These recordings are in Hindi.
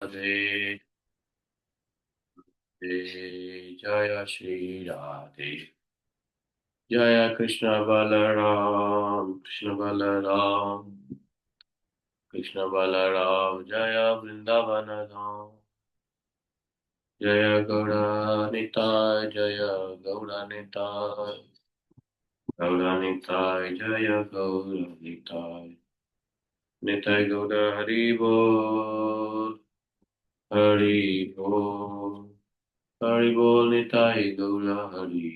राधे जय श्री राधे। जय कृष्ण बलराम कृष्ण बलराम जय वृंदावन धाम। जय गौरानिताय जय गौरानिताय गौरानिताय जय गौरानिताय। निताय गौर हरि बोल हरि बोल हरि बोल निताय गौर हरि।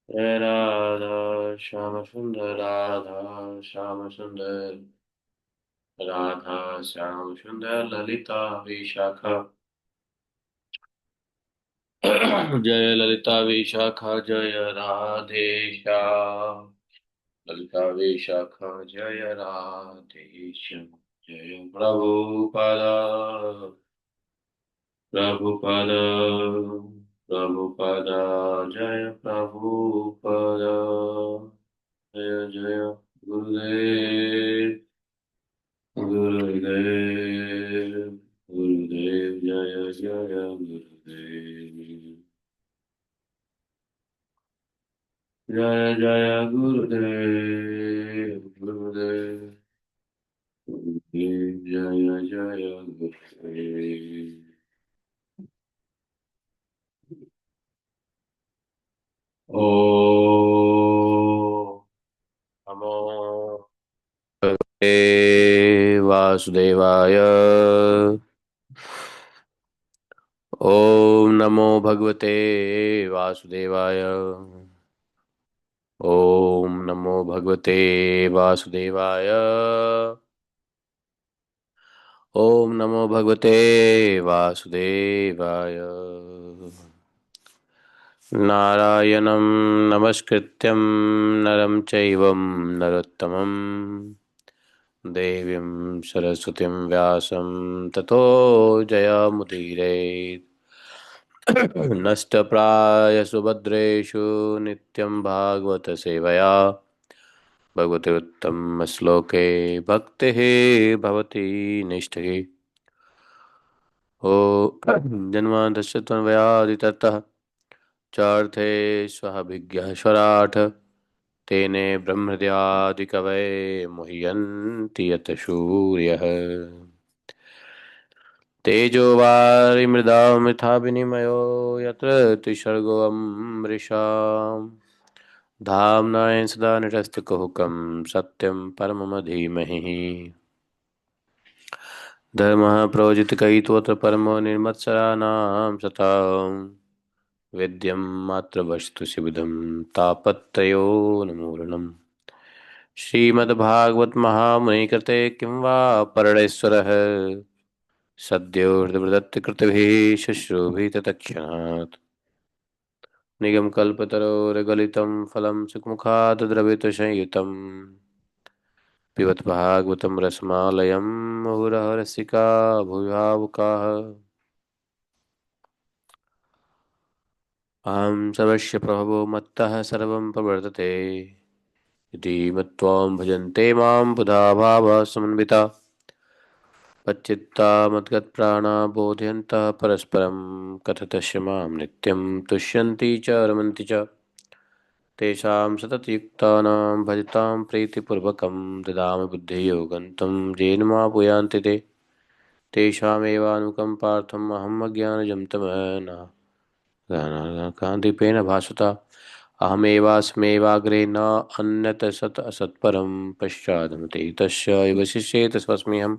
जय राधा श्याम सुंदर राधा श्याम सुंदर राधा श्याम सुंदर ललिता विशाखा। जय ललिता विशाखा जय राधे श्याम। ललिता विशाखा जय राधे श्याम। जय प्रभुपाद प्रभुपाद प्रभुपाद जय प्रभुपाद। जय जय गुरुदेव गुरुदेव गुरुदेव जय जय गुरुदेव। जय जय गुरुदेव गुरुदेव गुरुदेव जय जय गुरुदेव। ओ नमो वासुदेवाय। ओम नमो भगवते वासुदेवाय। ओम नमो भगवते वासुदेवाय। ओम नमो भगवते वासुदेवाय। नारायणं नमस्कृत्यं नरं चैव नरोत्तमं देवीं सरस्वतीं व्यासं ततो जयमुदीरये। नष्टप्रायसु भद्रेषु नित्यं भागवत सेवया भगवते उत्तमश्लोके भक्तिः भवति निष्ठिः। ओ जन्मान्तस्य त्वन्मयादितरतः चार्थे स्वभिज्ञः स्वराट् तेने ब्रह्मद्यादिकवये मुह्यन्ति यत् सूर्यः। तेजो वारिमृदां यथा विनिमयो यत्र त्रिसर्गो अमृषाम् धाम्नाय सदा निरस्तकुहकं सत्यं परमं धीमहि। धर्मः प्रोजितकैतवोऽत्र परमो निर्मत्सराणां सताम् वेद्यं मात्रवस्तु शिवदं तापत्रयोन्मूलनम्। श्रीमद्भागवत महामुनि कृते किं वा परळेश्वरः सद्यो कृतभिः शुश्रूभिः तत्क्षणात्। निगमकल्पतरोर्गलितं फलं सुखमुखात् द्रवितसंयुतं पिबत भागवतं रसमालयं मुहुरः रसिका भुविभावुकाः। अहं सर्वस्य प्रभवो मत्तः सर्वं प्रवर्तते इति मत्वां भजन्ते मां बुधा भावः समन्विता पच्चित्ता मद्गतप्राणा बोधयन्तः परस्परं कथयन्तः मां नित्यं तुष्यन्ति च रमन्ति च। तेषां सततयुक्तानां भजतां प्रीतिपूर्वकं ददामि बुद्धियोगं तं येन मापुयान्ति ते। तेषामेवानुकम्पार्थम् अहम् अज्ञानजं तमः कान्तिपेन भासुता अहमेवास्मेवाग्रे न अन्यत् सत् असत्परं पश्चादमते तस्य एव शिष्येत स्वस्म्यहम्।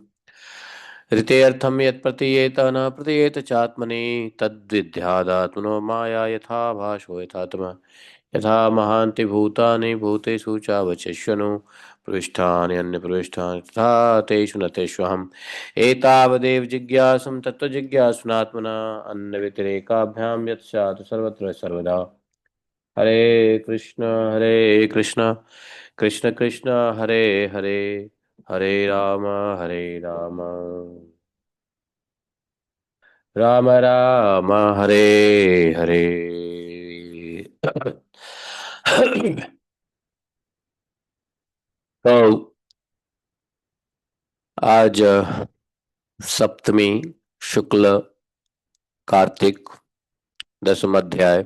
ऋतेऽर्थं यत् प्रतीयेत न प्रतीयेत चात्मनि तद्विद्यादात्मनो माया यथा भाषो यथात्मा। यथा महान्ति भूतानि भूतेषु चावचष्यनु प्रविष्टानि अन्यप्रविष्टानि तथा तेषु न तेष्वहम्। एतावदेव जिज्ञासुं तत्त्वजिज्ञासुनात्मना अन्यव्यतिरेकाभ्यां यत् स्यात् सर्वत्र सर्वदा। हरे कृष्ण कृष्ण कृष्ण हरे हरे हरे हरे राम राम राम हरे हरे। तो आज सप्तमी शुक्ल कार्तिक 10वां अध्याय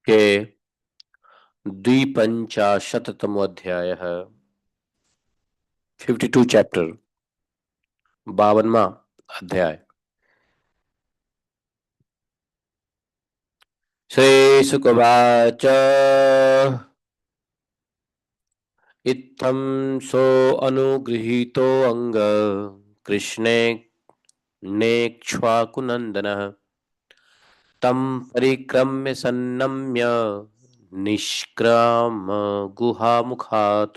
के द्विपंचाशततमोऽध्यायः 52 चैप्टर 52वां अध्याय। श्रीशुकवाच इत्थं सोऽनुगृहीतोऽङ्ग कृष्णे नेक्ष्वाकुनन्दनः तं परिक्रम्य सन्नम्य निष्क्राम गुहामुखात्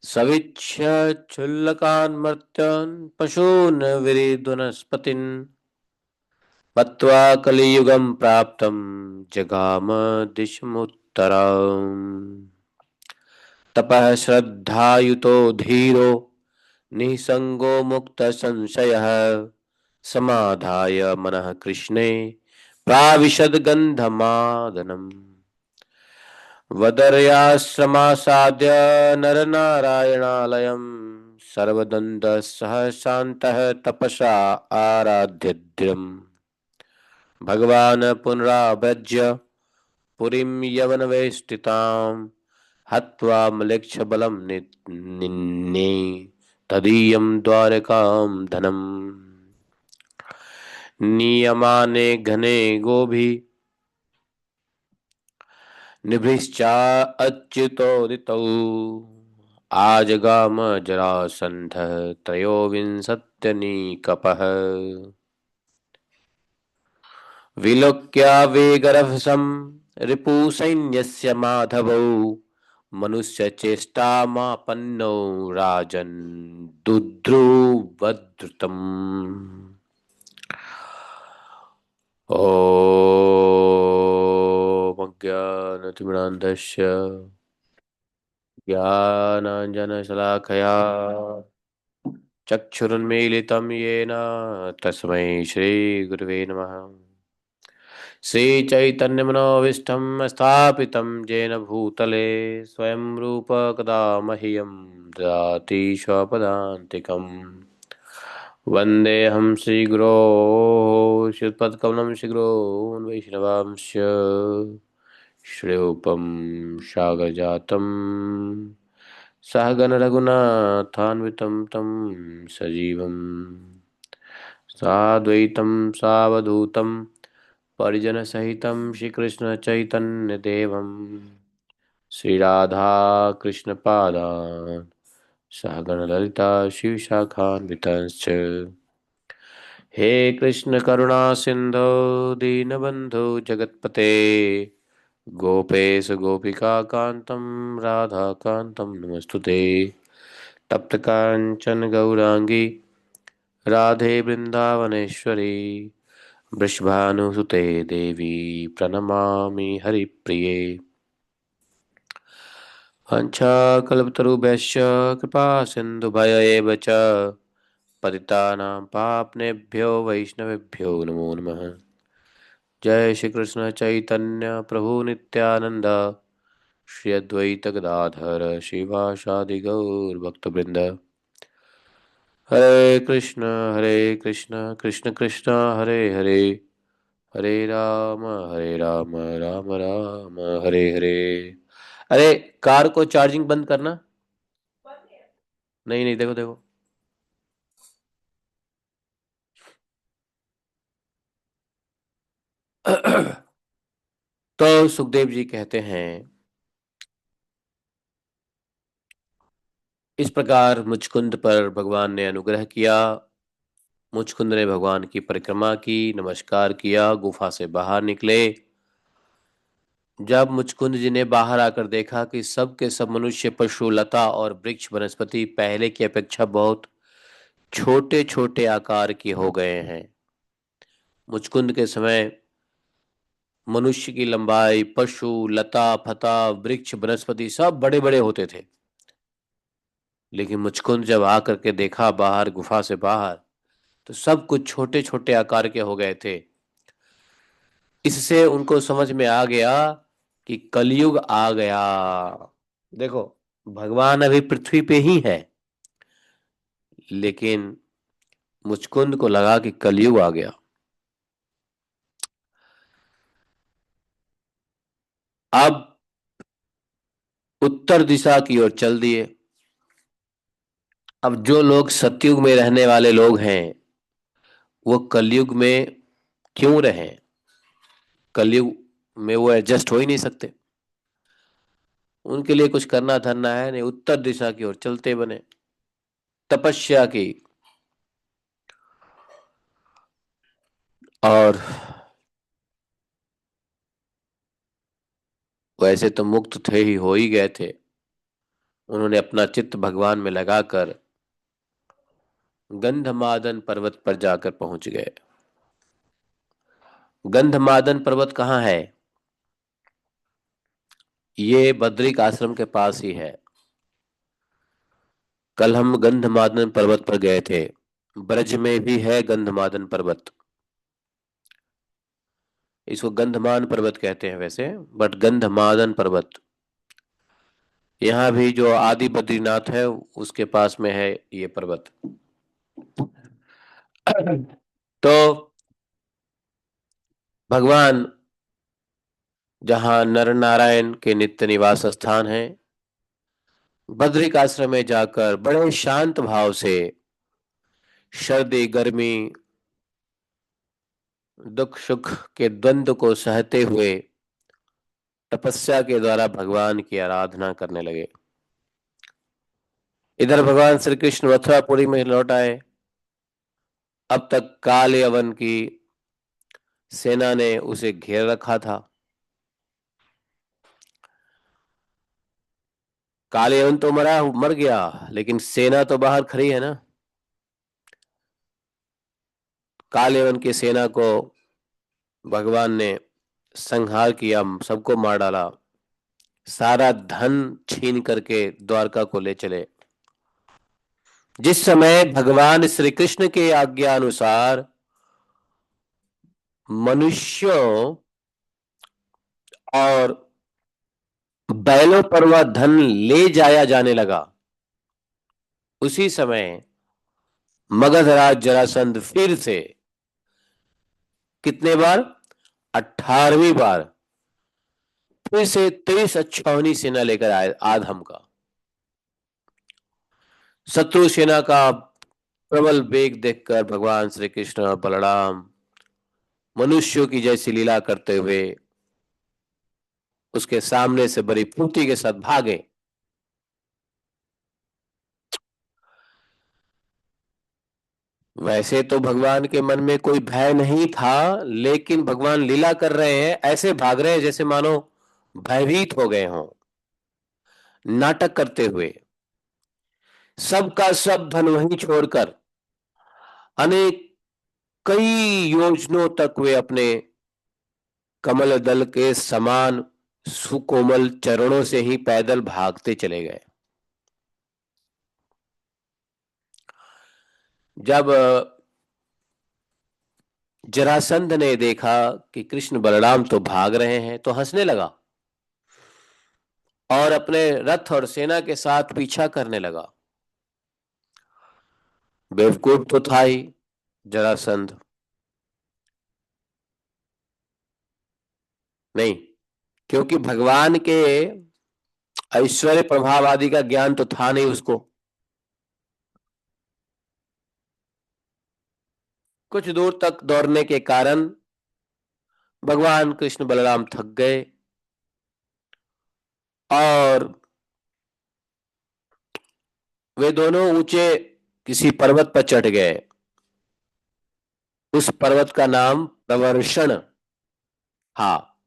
सवीक्ष्य क्षुल्लकान् मर्त्यान् पशून् विरिद्वनस्पतिन् मत्वा कलियुगं प्राप्तं जगाम दिशमुत्तराम् तपः श्रद्धायुतो धीरो निसङ्गो मुक्तसंशयः समाधाय मनः कृष्णे प्राविशद् गन्धमादनम् वदर्याश्रमासाद्य नरनारायणालयम् सर्वदन्तः सह शान्तः तपसा आराध्यद्यम् भगवान् पुनराव्रज्य पुरीं यवनवेष्टिताम् हत्वा म्लेच्छबलं निन्ने तदीयं द्वारकां धनम् नीयमाने घने गोभी निभृश्चाच्युतोदितौ आजगाम जरासन्धः त्रयोविंशत्यनीकपः विलोक्यावेगरभसं रिपुसैन्यस्य माधवौ मनुष्यचेष्टामापन्नौ राजन् दुद्रुवधृतम् ॐ अज्ञानतिमिरान्धस्य ज्ञानाञ्जनशलाकया चक्षुरुन्मीलितं येन तस्मै श्रीगुरवे नमः। श्रीचैतन्यमनोभीष्टं स्थापितं येन भूतले स्वयं रूप कदा मह्यं ददाति स्वपदान्तिकम् वन्देऽहं श्रीगुरो श्रीयुतपदकमलं श्रीगुरो वैष्णवांश्च श्रीरूपं सागरजातं सहगण रघुनाथान्वितं तं सजीवं साद्वैतं सावधूतं परिजनसहितं श्रीकृष्णचैतन्यदेवं श्रीराधाकृष्णपादान् सहगणललिता शिवशाखान्वितांश्च हे कृष्ण करुणा सिंधो दीनबंधो जगत्पते गोपेश गोपिका कांतं राधा कांतं नमस्तुते तप्त कांचन गौरांगी राधे वृंदावनेश्वरी वृषभानुसुते देवी प्रणमामि हरिप्रिये वंशाकल्पतरुभ्यश्च कृपा सिन्धुभय च पतितानां पाप्नेभ्यो वैष्णवेभ्यो नमो नमः। जय श्री कृष्ण चैतन्य प्रभु नित्यानंद श्री अद्वैत गदाधर शिवासादि गौर भक्तवृंद। हरे कृष्ण कृष्ण कृष्ण हरे हरे हरे राम राम राम हरे हरे। अरे कार को चार्जिंग बंद करना। नहीं नहीं, देखो देखो। तो सुखदेव जी कहते हैं, इस प्रकार मुचकुंद पर भगवान ने अनुग्रह किया। मुचकुंद ने भगवान की परिक्रमा की, नमस्कार किया, गुफा से बाहर निकले। जब मुचकुंद जी ने बाहर आकर देखा कि सब के सब मनुष्य, पशु, लता और वृक्ष वनस्पति पहले की अपेक्षा बहुत छोटे छोटे आकार के हो गए हैं। मुचकुंद के समय मनुष्य की लंबाई, पशु, लता फता, वृक्ष वनस्पति सब बड़े बड़े होते थे। लेकिन मुचकुंद जब आकर के देखा बाहर, गुफा से बाहर, तो सब कुछ छोटे छोटे आकार के हो गए थे। इससे उनको समझ में आ गया कि कलयुग आ गया। देखो, भगवान अभी पृथ्वी पे ही है, लेकिन मुचकुंद को लगा कि कलयुग आ गया। अब उत्तर दिशा की ओर चल दिए। अब जो लोग सतयुग में रहने वाले लोग हैं, वो कलयुग में क्यों रहें? कलयुग में वो एडजस्ट हो ही नहीं सकते। उनके लिए कुछ करना धरना है नहीं, उत्तर दिशा की ओर चलते बने, तपस्या की। और वैसे तो मुक्त थे ही, हो ही गए थे। उन्होंने अपना चित्त भगवान में लगाकर गंधमादन पर्वत पर जाकर पहुंच गए। गंधमादन पर्वत कहाँ है? ये बद्रिक आश्रम के पास ही है। कल हम गंधमादन पर्वत पर गए थे। ब्रज में भी है गंधमादन पर्वत। इसको गंधमान पर्वत कहते हैं वैसे, बट गंधमादन पर्वत, यहाँ भी जो आदि बद्रीनाथ है उसके पास में है ये पर्वत। तो भगवान, जहाँ नर नारायण के नित्य निवास स्थान है, बद्रिक आश्रम में जाकर बड़े शांत भाव से सर्दी गर्मी दुख सुख के द्वंद्व को सहते हुए तपस्या के द्वारा भगवान की आराधना करने लगे। इधर भगवान श्री कृष्ण मथुरापुरी में लौट आए। अब तक काल यवन की सेना ने उसे घेर रखा था। काल यवन तो मर गया, लेकिन सेना तो बाहर खड़ी है ना। काल यवन की सेना को भगवान ने संहार किया, सबको मार डाला, सारा धन छीन करके द्वारका को ले चले। जिस समय भगवान श्री कृष्ण के आज्ञा अनुसार मनुष्यों और बैलों पर वह धन ले जाया जाने लगा, उसी समय मगधराज जरासंध फिर से कितने बार, 18वीं बार फिर से 23 अक्षौहिणी सेना लेकर आए आधम का। शत्रु सेना का प्रबल वेग देखकर भगवान श्री कृष्ण और बलराम मनुष्यों की जैसी लीला करते हुए उसके सामने से बड़ी फुर्ती के साथ भागे। वैसे तो भगवान के मन में कोई भय नहीं था, लेकिन भगवान लीला कर रहे हैं, ऐसे भाग रहे हैं जैसे मानो भयभीत हो गए हों, नाटक करते हुए। सबका सब धन वहीं छोड़कर अनेक कई योजनों तक वे अपने कमल दल के समान सुकोमल चरणों से ही पैदल भागते चले गए। जब जरासंध ने देखा कि कृष्ण बलराम तो भाग रहे हैं, तो हंसने लगा और अपने रथ और सेना के साथ पीछा करने लगा। बेवकूफ तो था ही जरासंध, नहीं, क्योंकि भगवान के ऐश्वर्य प्रभाव आदि का ज्ञान तो था नहीं उसको। कुछ दूर तक दौड़ने के कारण भगवान कृष्ण बलराम थक गए और वे दोनों ऊंचे किसी पर्वत पर चढ़ गए। उस पर्वत का नाम प्रवर्षण। हाँ,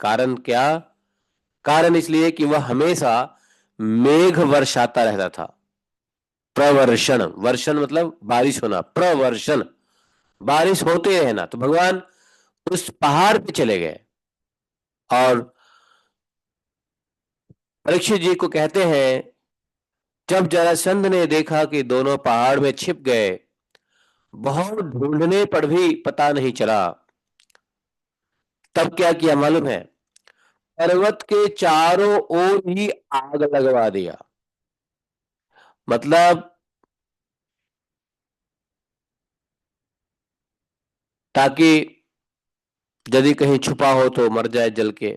कारण क्या? कारण इसलिए कि वह हमेशा मेघ वर्षाता रहता था। प्रवर्षण, वर्षण मतलब बारिश होना, प्रवर्षण बारिश होते रहना। तो भगवान उस पहाड़ पे चले गए और परीक्षित जी को कहते हैं, जब जरासंध ने देखा कि दोनों पहाड़ में छिप गए, बहुत ढूंढने पर भी पता नहीं चला, तब क्या किया मालूम है? पर्वत के चारों ओर ही आग लगवा दिया। मतलब ताकि यदि कहीं छुपा हो तो मर जाए जल के।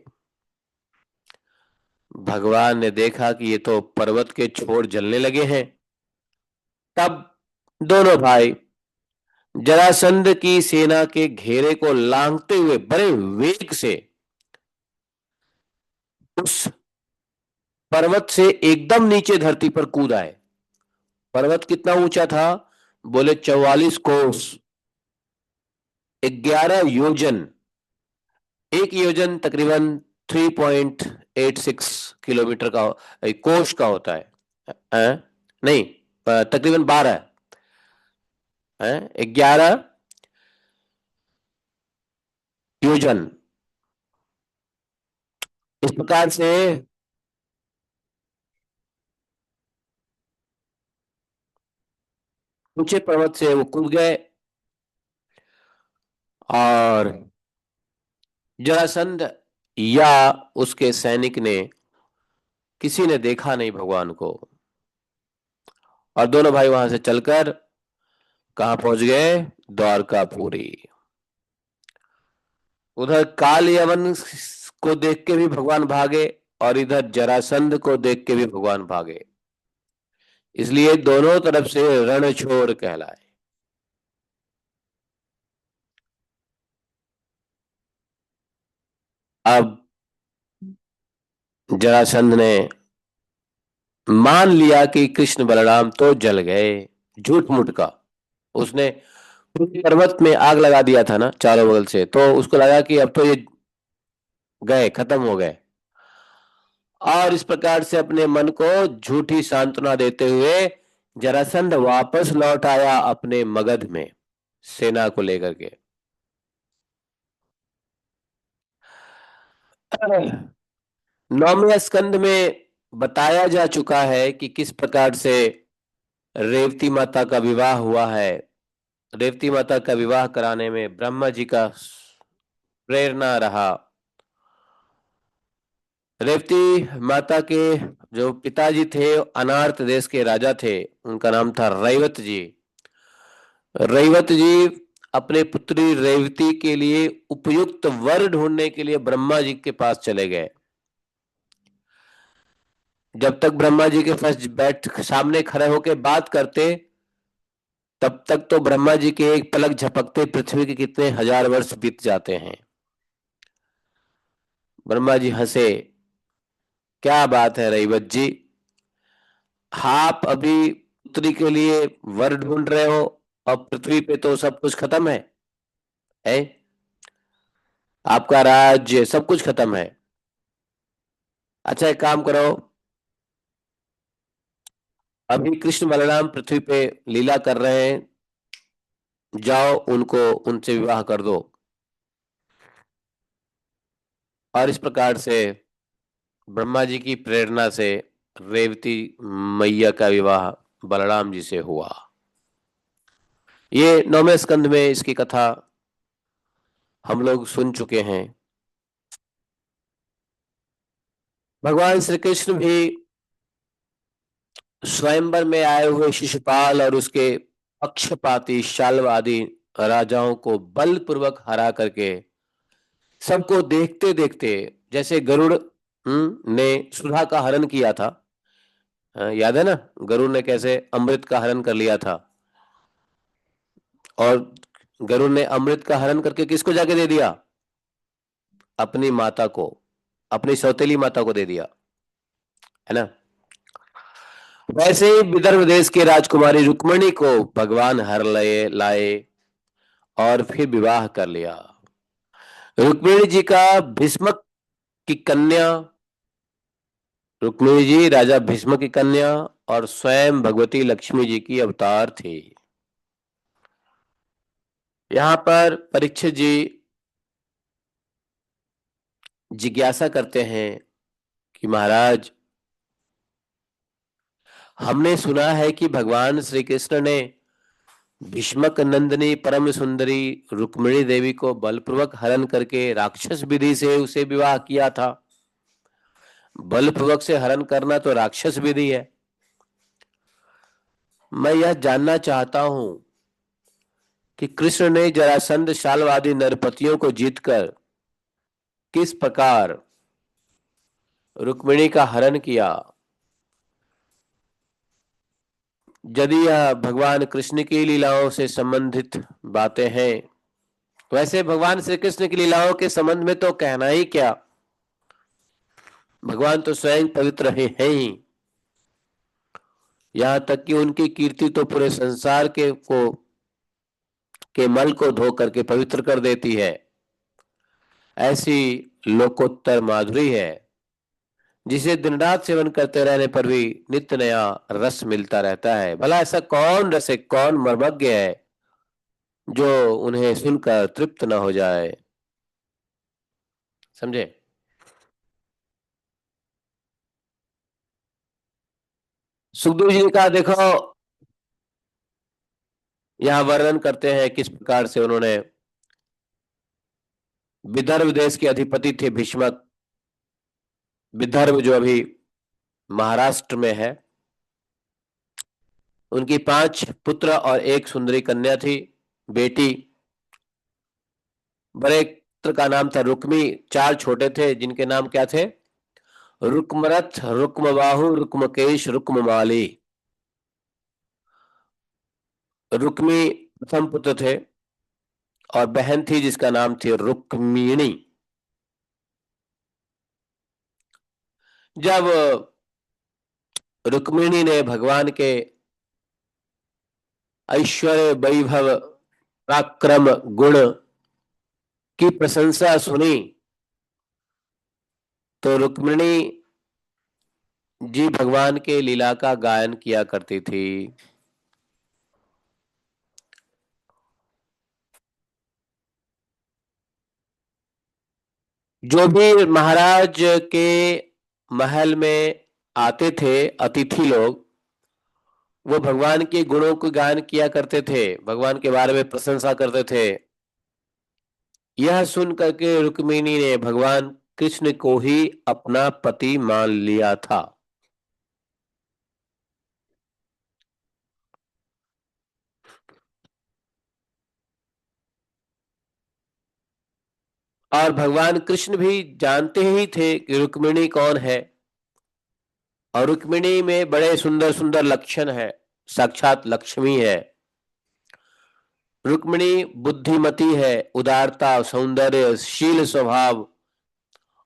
भगवान ने देखा कि ये तो पर्वत के छोर जलने लगे हैं। तब दोनों भाई जरासंध की सेना के घेरे को लांघते हुए बड़े वेग से उस पर्वत से एकदम नीचे धरती पर कूद आए। पर्वत कितना ऊंचा था? बोले 44 कोस, 11 योजन। एक योजन तकरीबन 3.86 किलोमीटर का कोश का होता है। नहीं, तकरीबन 11 योजन। इस प्रकार से ऊंचे पर्वत से वो कूद गए। और जरासंध या उसके सैनिक ने, किसी ने देखा नहीं भगवान को। और दोनों भाई वहां से चलकर कहां पहुंच गए? द्वारकापुरी। उधर काल यवन को देख के भी भगवान भागे और इधर जरासंध को देख के भी भगवान भागे। इसलिए दोनों तरफ से रणछोड़ कहलाए। अब जरासंध ने मान लिया कि कृष्ण बलराम तो जल गए। झूठ मूठ का उसने पूरे पर्वत में आग लगा दिया था ना चारों बगल से, तो उसको लगा कि अब तो ये गए, खत्म हो गए। और इस प्रकार से अपने मन को झूठी सांत्वना देते हुए जरासंध वापस लौट आया अपने मगध में सेना को लेकर के। 9वें स्कंद में बताया जा चुका है कि किस प्रकार से रेवती माता का विवाह हुआ है। रेवती माता का विवाह कराने में ब्रह्मा जी का प्रेरणा रहा। रेवती माता के जो पिताजी थे अनार्त देश के राजा थे, उनका नाम था रैवत जी। रैवत जी अपने पुत्री रेवती के लिए उपयुक्त वर ढूंढने के लिए ब्रह्मा जी के पास चले गए। जब तक ब्रह्मा जी के पास बैठ सामने खड़े होकर बात करते, तब तक तो ब्रह्मा जी के एक पलक झपकते पृथ्वी के कितने हजार वर्ष बीत जाते हैं। ब्रह्मा जी हंसे, क्या बात है रैवत जी, आप अभी पुत्री के लिए वर ढूंढ रहे हो और पृथ्वी पे तो सब कुछ खत्म है? आपका राज्य सब कुछ खत्म है। अच्छा एक काम करो, अभी कृष्ण बलराम पृथ्वी पे लीला कर रहे हैं, जाओ उनको उनसे विवाह कर दो। और इस प्रकार से ब्रह्मा जी की प्रेरणा से रेवती मैया का विवाह बलराम जी से हुआ। ये 9वें स्कंद में इसकी कथा हम लोग सुन चुके हैं। भगवान श्री कृष्ण भी स्वयंवर में आए हुए शिशुपाल और उसके पक्षपाती शाल्व आदि राजाओं को बलपूर्वक हरा करके सबको देखते देखते, जैसे गरुड़ ने सुधा का हरण किया था। याद है ना, गरुड़ ने कैसे अमृत का हरण कर लिया था। और गरुड़ ने अमृत का हरण करके किसको जाके दे दिया? अपनी माता को, अपनी सौतेली माता को दे दिया, है ना। वैसे ही विदर्भ देश की राजकुमारी रुक्मणी को भगवान हर लाए और फिर विवाह कर लिया। रुक्मिणी जी का भीष्मक की कन्या, रुक्मिणी जी राजा भीष्म की कन्या और स्वयं भगवती लक्ष्मी जी की अवतार थी। यहाँ पर परीक्षित जी जिज्ञासा करते हैं कि महाराज, हमने सुना है कि भगवान श्री कृष्ण ने भीष्मक नंदिनी परम सुंदरी रुक्मिणी देवी को बलपूर्वक हरण करके राक्षस विधि से उसे विवाह किया था। बलपूर्वक से हरण करना तो राक्षस विधि है। मैं यह जानना चाहता हूं कि कृष्ण ने जरासंध शाल्वादी नरपतियों को जीतकर किस प्रकार रुक्मिणी का हरण किया। यदि यह भगवान कृष्ण की लीलाओं से संबंधित बातें हैं, वैसे भगवान श्री कृष्ण की लीलाओं के संबंध में तो कहना ही क्या, भगवान तो स्वयं पवित्र हैं ही। यहाँ तक कि उनकी कीर्ति तो पूरे संसार के मल को धो करके पवित्र कर देती है। ऐसी लोकोत्तर माधुरी है जिसे दिन रात सेवन करते रहने पर भी नित्य नया रस मिलता रहता है। भला ऐसा कौन रसिक, कौन मर्मज्ञ है जो उन्हें सुनकर तृप्त न हो जाए। समझे। सुखदेव जी ने कहा, देखो यहाँ वर्णन करते हैं किस प्रकार से उन्होंने, विदर्भ देश के अधिपति थे भीष्मक। विदर्भ जो अभी महाराष्ट्र में है, उनकी 5 पुत्र और एक सुंदरी कन्या थी, बेटी। बड़े पुत्र का नाम था रुक्मी, 4 छोटे थे जिनके नाम क्या थे, रुक्मरथ, रुक्मबाहु, रुक्मकेश, रुक्ममाली। रुक्मी प्रथम पुत्र थे और बहन थी जिसका नाम थी रुक्मिणी। जब रुक्मिणी ने भगवान के ऐश्वर्य, वैभव, पराक्रम, गुण की प्रशंसा सुनी तो रुक्मिणी जी भगवान के लीला का गायन किया करती थी। जो भी महाराज के महल में आते थे अतिथि लोग, वो भगवान के गुणों को गायन किया करते थे, भगवान के बारे में प्रशंसा करते थे। यह सुन करके रुक्मिणी ने भगवान कृष्ण को ही अपना पति मान लिया था। और भगवान कृष्ण भी जानते ही थे कि रुक्मिणी कौन है, और रुक्मिणी में बड़े सुंदर सुंदर लक्षण है, साक्षात लक्ष्मी है। रुक्मिणी बुद्धिमती है, उदारता, सौंदर्य, शील स्वभाव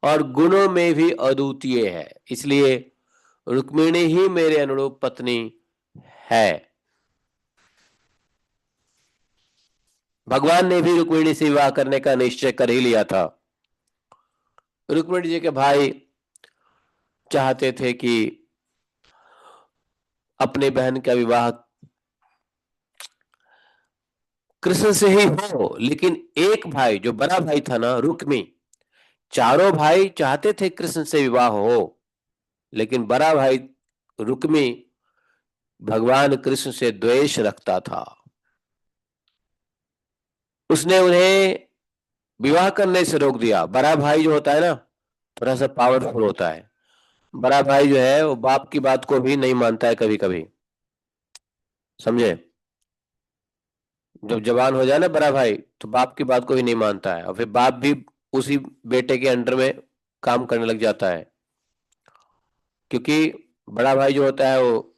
और गुणों में भी अद्वितीय है, इसलिए रुक्मिणी ही मेरे अनुरूप पत्नी है। भगवान ने भी रुक्मिणी से विवाह करने का निश्चय कर ही लिया था। रुक्मिणी जी के भाई चाहते थे कि अपने बहन का विवाह कृष्ण से ही हो, लेकिन एक भाई जो बड़ा भाई था ना रुक्मी, चारों भाई चाहते थे कृष्ण से विवाह हो, लेकिन बड़ा भाई रुक्मी भगवान कृष्ण से द्वेष रखता था। उसने उन्हें विवाह करने से रोक दिया। बड़ा भाई जो होता है ना, थोड़ा सा पावरफुल होता है। बड़ा भाई जो है वो बाप की बात को भी नहीं मानता है कभी कभी, समझे। जब जवान हो जाए ना बड़ा भाई, तो बाप की बात को भी नहीं मानता है, और फिर बाप भी उसी बेटे के अंडर में काम करने लग जाता है। क्योंकि बड़ा भाई जो होता है वो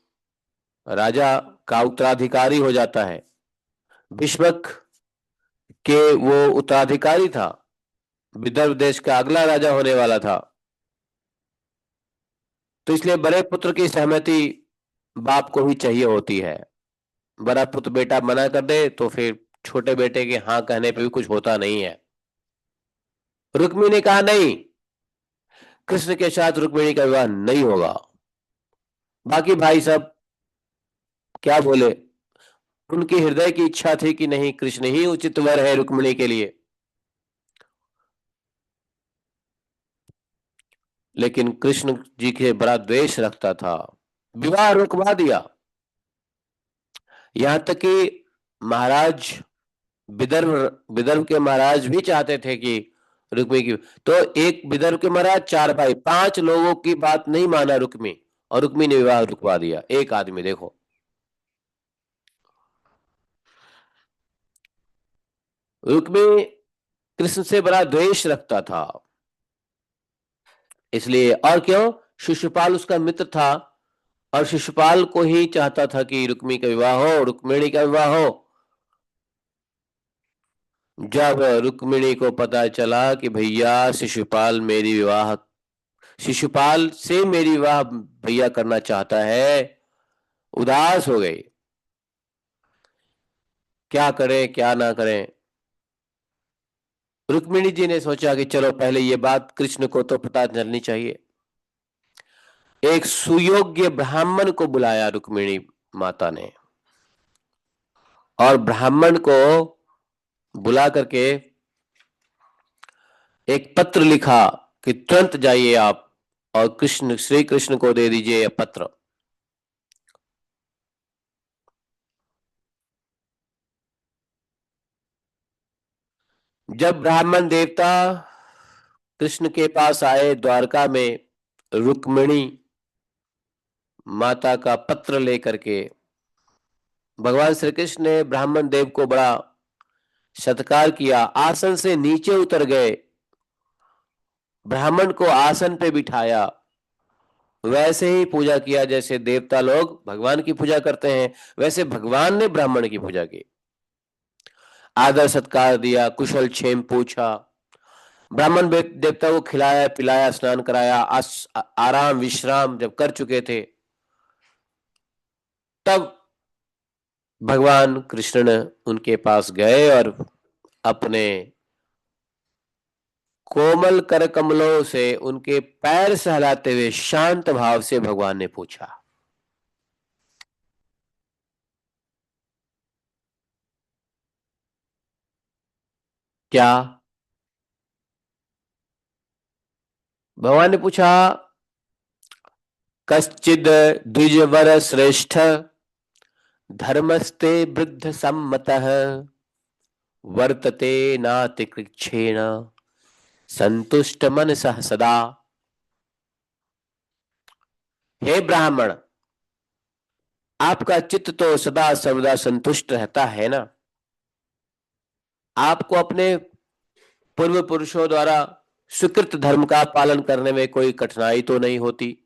राजा का उत्तराधिकारी हो जाता है। भीष्मक के वो उत्तराधिकारी था, विदर्भ देश का अगला राजा होने वाला था। तो इसलिए बड़े पुत्र की सहमति बाप को ही चाहिए होती है। बड़ा पुत्र बेटा मना कर दे तो फिर छोटे बेटे के हाँ कहने पे भी कुछ होता नहीं है। रुक्मिणी ने कहा नहीं, कृष्ण के साथ रुक्मिणी का विवाह नहीं होगा। बाकी भाई सब क्या बोले, उनके हृदय की इच्छा थी कि नहीं, कृष्ण ही उचित वर है रुक्मिणी के लिए। लेकिन कृष्ण जी के बड़ा द्वेष रखता था, विवाह रुकवा दिया। यहां तक कि महाराज विदर्भ विदर्भ के महाराज भी चाहते थे कि रुक्मी की। तो एक विदर्भ के महाराज, चार भाई, पांच लोगों की बात नहीं माना रुक्मी, और रुक्मी ने विवाह रुकवा दिया। एक आदमी देखो। रुक्मी कृष्ण से बड़ा द्वेष रखता था, इसलिए। और क्यों? शिशुपाल उसका मित्र था, और शिशुपाल को ही चाहता था कि रुक्मी का विवाह हो, रुक्मिणी का विवाह हो। जब रुक्मिणी को पता चला कि भैया शिशुपाल से मेरी विवाह भैया करना चाहता है, उदास हो गई। क्या करें क्या ना करें। रुक्मिणी जी ने सोचा कि चलो पहले ये बात कृष्ण को तो पता चलनी चाहिए। एक सुयोग्य ब्राह्मण को बुलाया रुक्मिणी माता ने, और ब्राह्मण को बुला करके एक पत्र लिखा कि तुरंत जाइए आप और श्री कृष्ण को दे दीजिए यह पत्र। जब ब्राह्मण देवता कृष्ण के पास आए द्वारका में, रुक्मिणी माता का पत्र लेकर के, भगवान श्री कृष्ण ने ब्राह्मण देव को बड़ा सत्कार किया, आसन से नीचे उतर गए, ब्राह्मण को आसन पे बिठाया, वैसे ही पूजा किया जैसे देवता लोग भगवान की पूजा करते हैं, वैसे भगवान ने ब्राह्मण की पूजा की। आदर सत्कार दिया, कुशल क्षेम पूछा, ब्राह्मण देवता को खिलाया पिलाया, स्नान कराया, आराम विश्राम जब कर चुके थे, तब भगवान कृष्ण उनके पास गए और अपने कोमल कर कमलों से उनके पैर सहलाते हुए शांत भाव से भगवान ने पूछा। क्या? भगवान ने पूछा, कश्चिद द्विजवर श्रेष्ठ धर्मस्ते वृद्ध सम्मतः वर्तते नातिकृच्छेण संतुष्ट मनसः सदा। हे ब्राह्मण, आपका चित्त तो सदा सर्वदा संतुष्ट रहता है ना? आपको अपने पूर्व पुरुषों द्वारा स्वीकृत धर्म का पालन करने में कोई कठिनाई तो नहीं होती?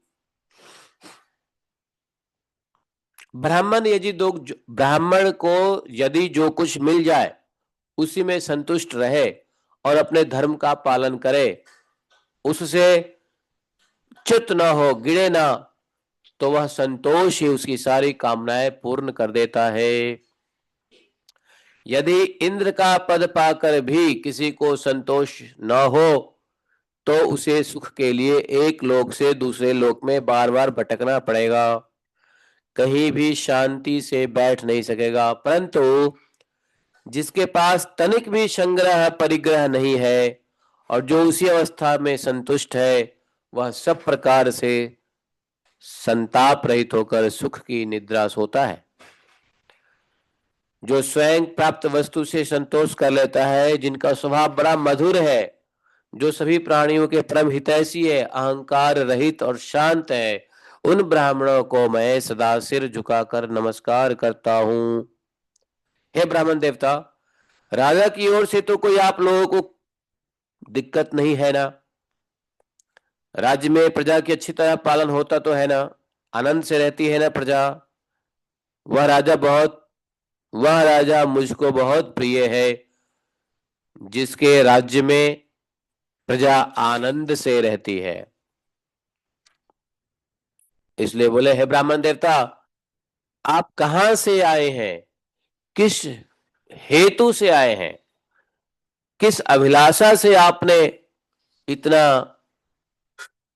ब्राह्मण को यदि जो कुछ मिल जाए उसी में संतुष्ट रहे और अपने धर्म का पालन करे, उससे च्युत न हो, गिरे ना, तो वह संतोष ही उसकी सारी कामनाएं पूर्ण कर देता है। यदि इंद्र का पद पाकर भी किसी को संतोष न हो तो उसे सुख के लिए एक लोक से दूसरे लोक में बार बार भटकना पड़ेगा, कहीं भी शांति से बैठ नहीं सकेगा। परंतु जिसके पास तनिक भी संग्रह परिग्रह नहीं है और जो उसी अवस्था में संतुष्ट है, वह सब प्रकार से संताप रहित होकर सुख की निद्रा सोता है। जो स्वयं प्राप्त वस्तु से संतोष कर लेता है, जिनका स्वभाव बड़ा मधुर है, जो सभी प्राणियों के परम हितैषी है, अहंकार रहित और शांत है, उन ब्राह्मणों को मैं सदा सिर झुकाकर नमस्कार करता हूं। हे ब्राह्मण देवता, राजा की ओर से तो कोई आप लोगों को दिक्कत नहीं है ना? राज्य में प्रजा की अच्छी तरह पालन होता तो है ना? आनंद से रहती है ना प्रजा? वह राजा मुझको बहुत प्रिय है, जिसके राज्य में प्रजा आनंद से रहती है। इसलिए बोले, हे ब्राह्मण देवता, आप कहां से आए हैं? किस हेतु से आए हैं? किस अभिलाषा से आपने इतना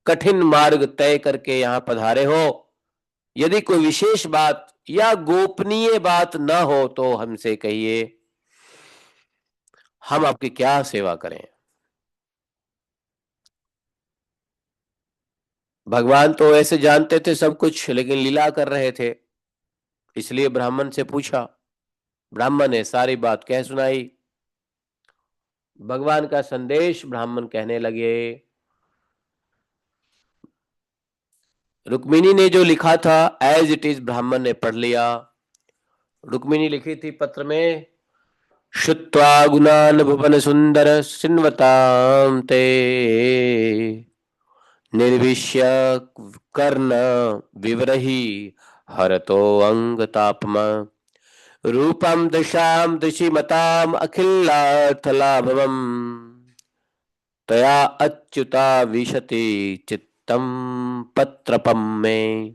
कठिन मार्ग तय करके यहां पधारे हो? यदि कोई विशेष बात या गोपनीय बात न हो तो हमसे कहिए, हम आपकी क्या सेवा करें। भगवान तो ऐसे जानते थे सब कुछ, लेकिन लीला कर रहे थे, इसलिए ब्राह्मण से पूछा। ब्राह्मण ने सारी बात कह सुनाई। भगवान का संदेश ब्राह्मण कहने लगे। रुक्मिणी ने जो लिखा था एज इट इज ब्राह्मण ने पढ़ लिया। रुक्मिणी लिखी थी पत्र में, श्रुत्वा गुणान् भुवन सुंदर सिन्वतां ते निर्विश्य कर्ण विवरहि हरतो अंगतापम रूपम दशाम दशिमताम अखिलार्थलाभवम तया अच्युता विशति चित्तम पत्रपम में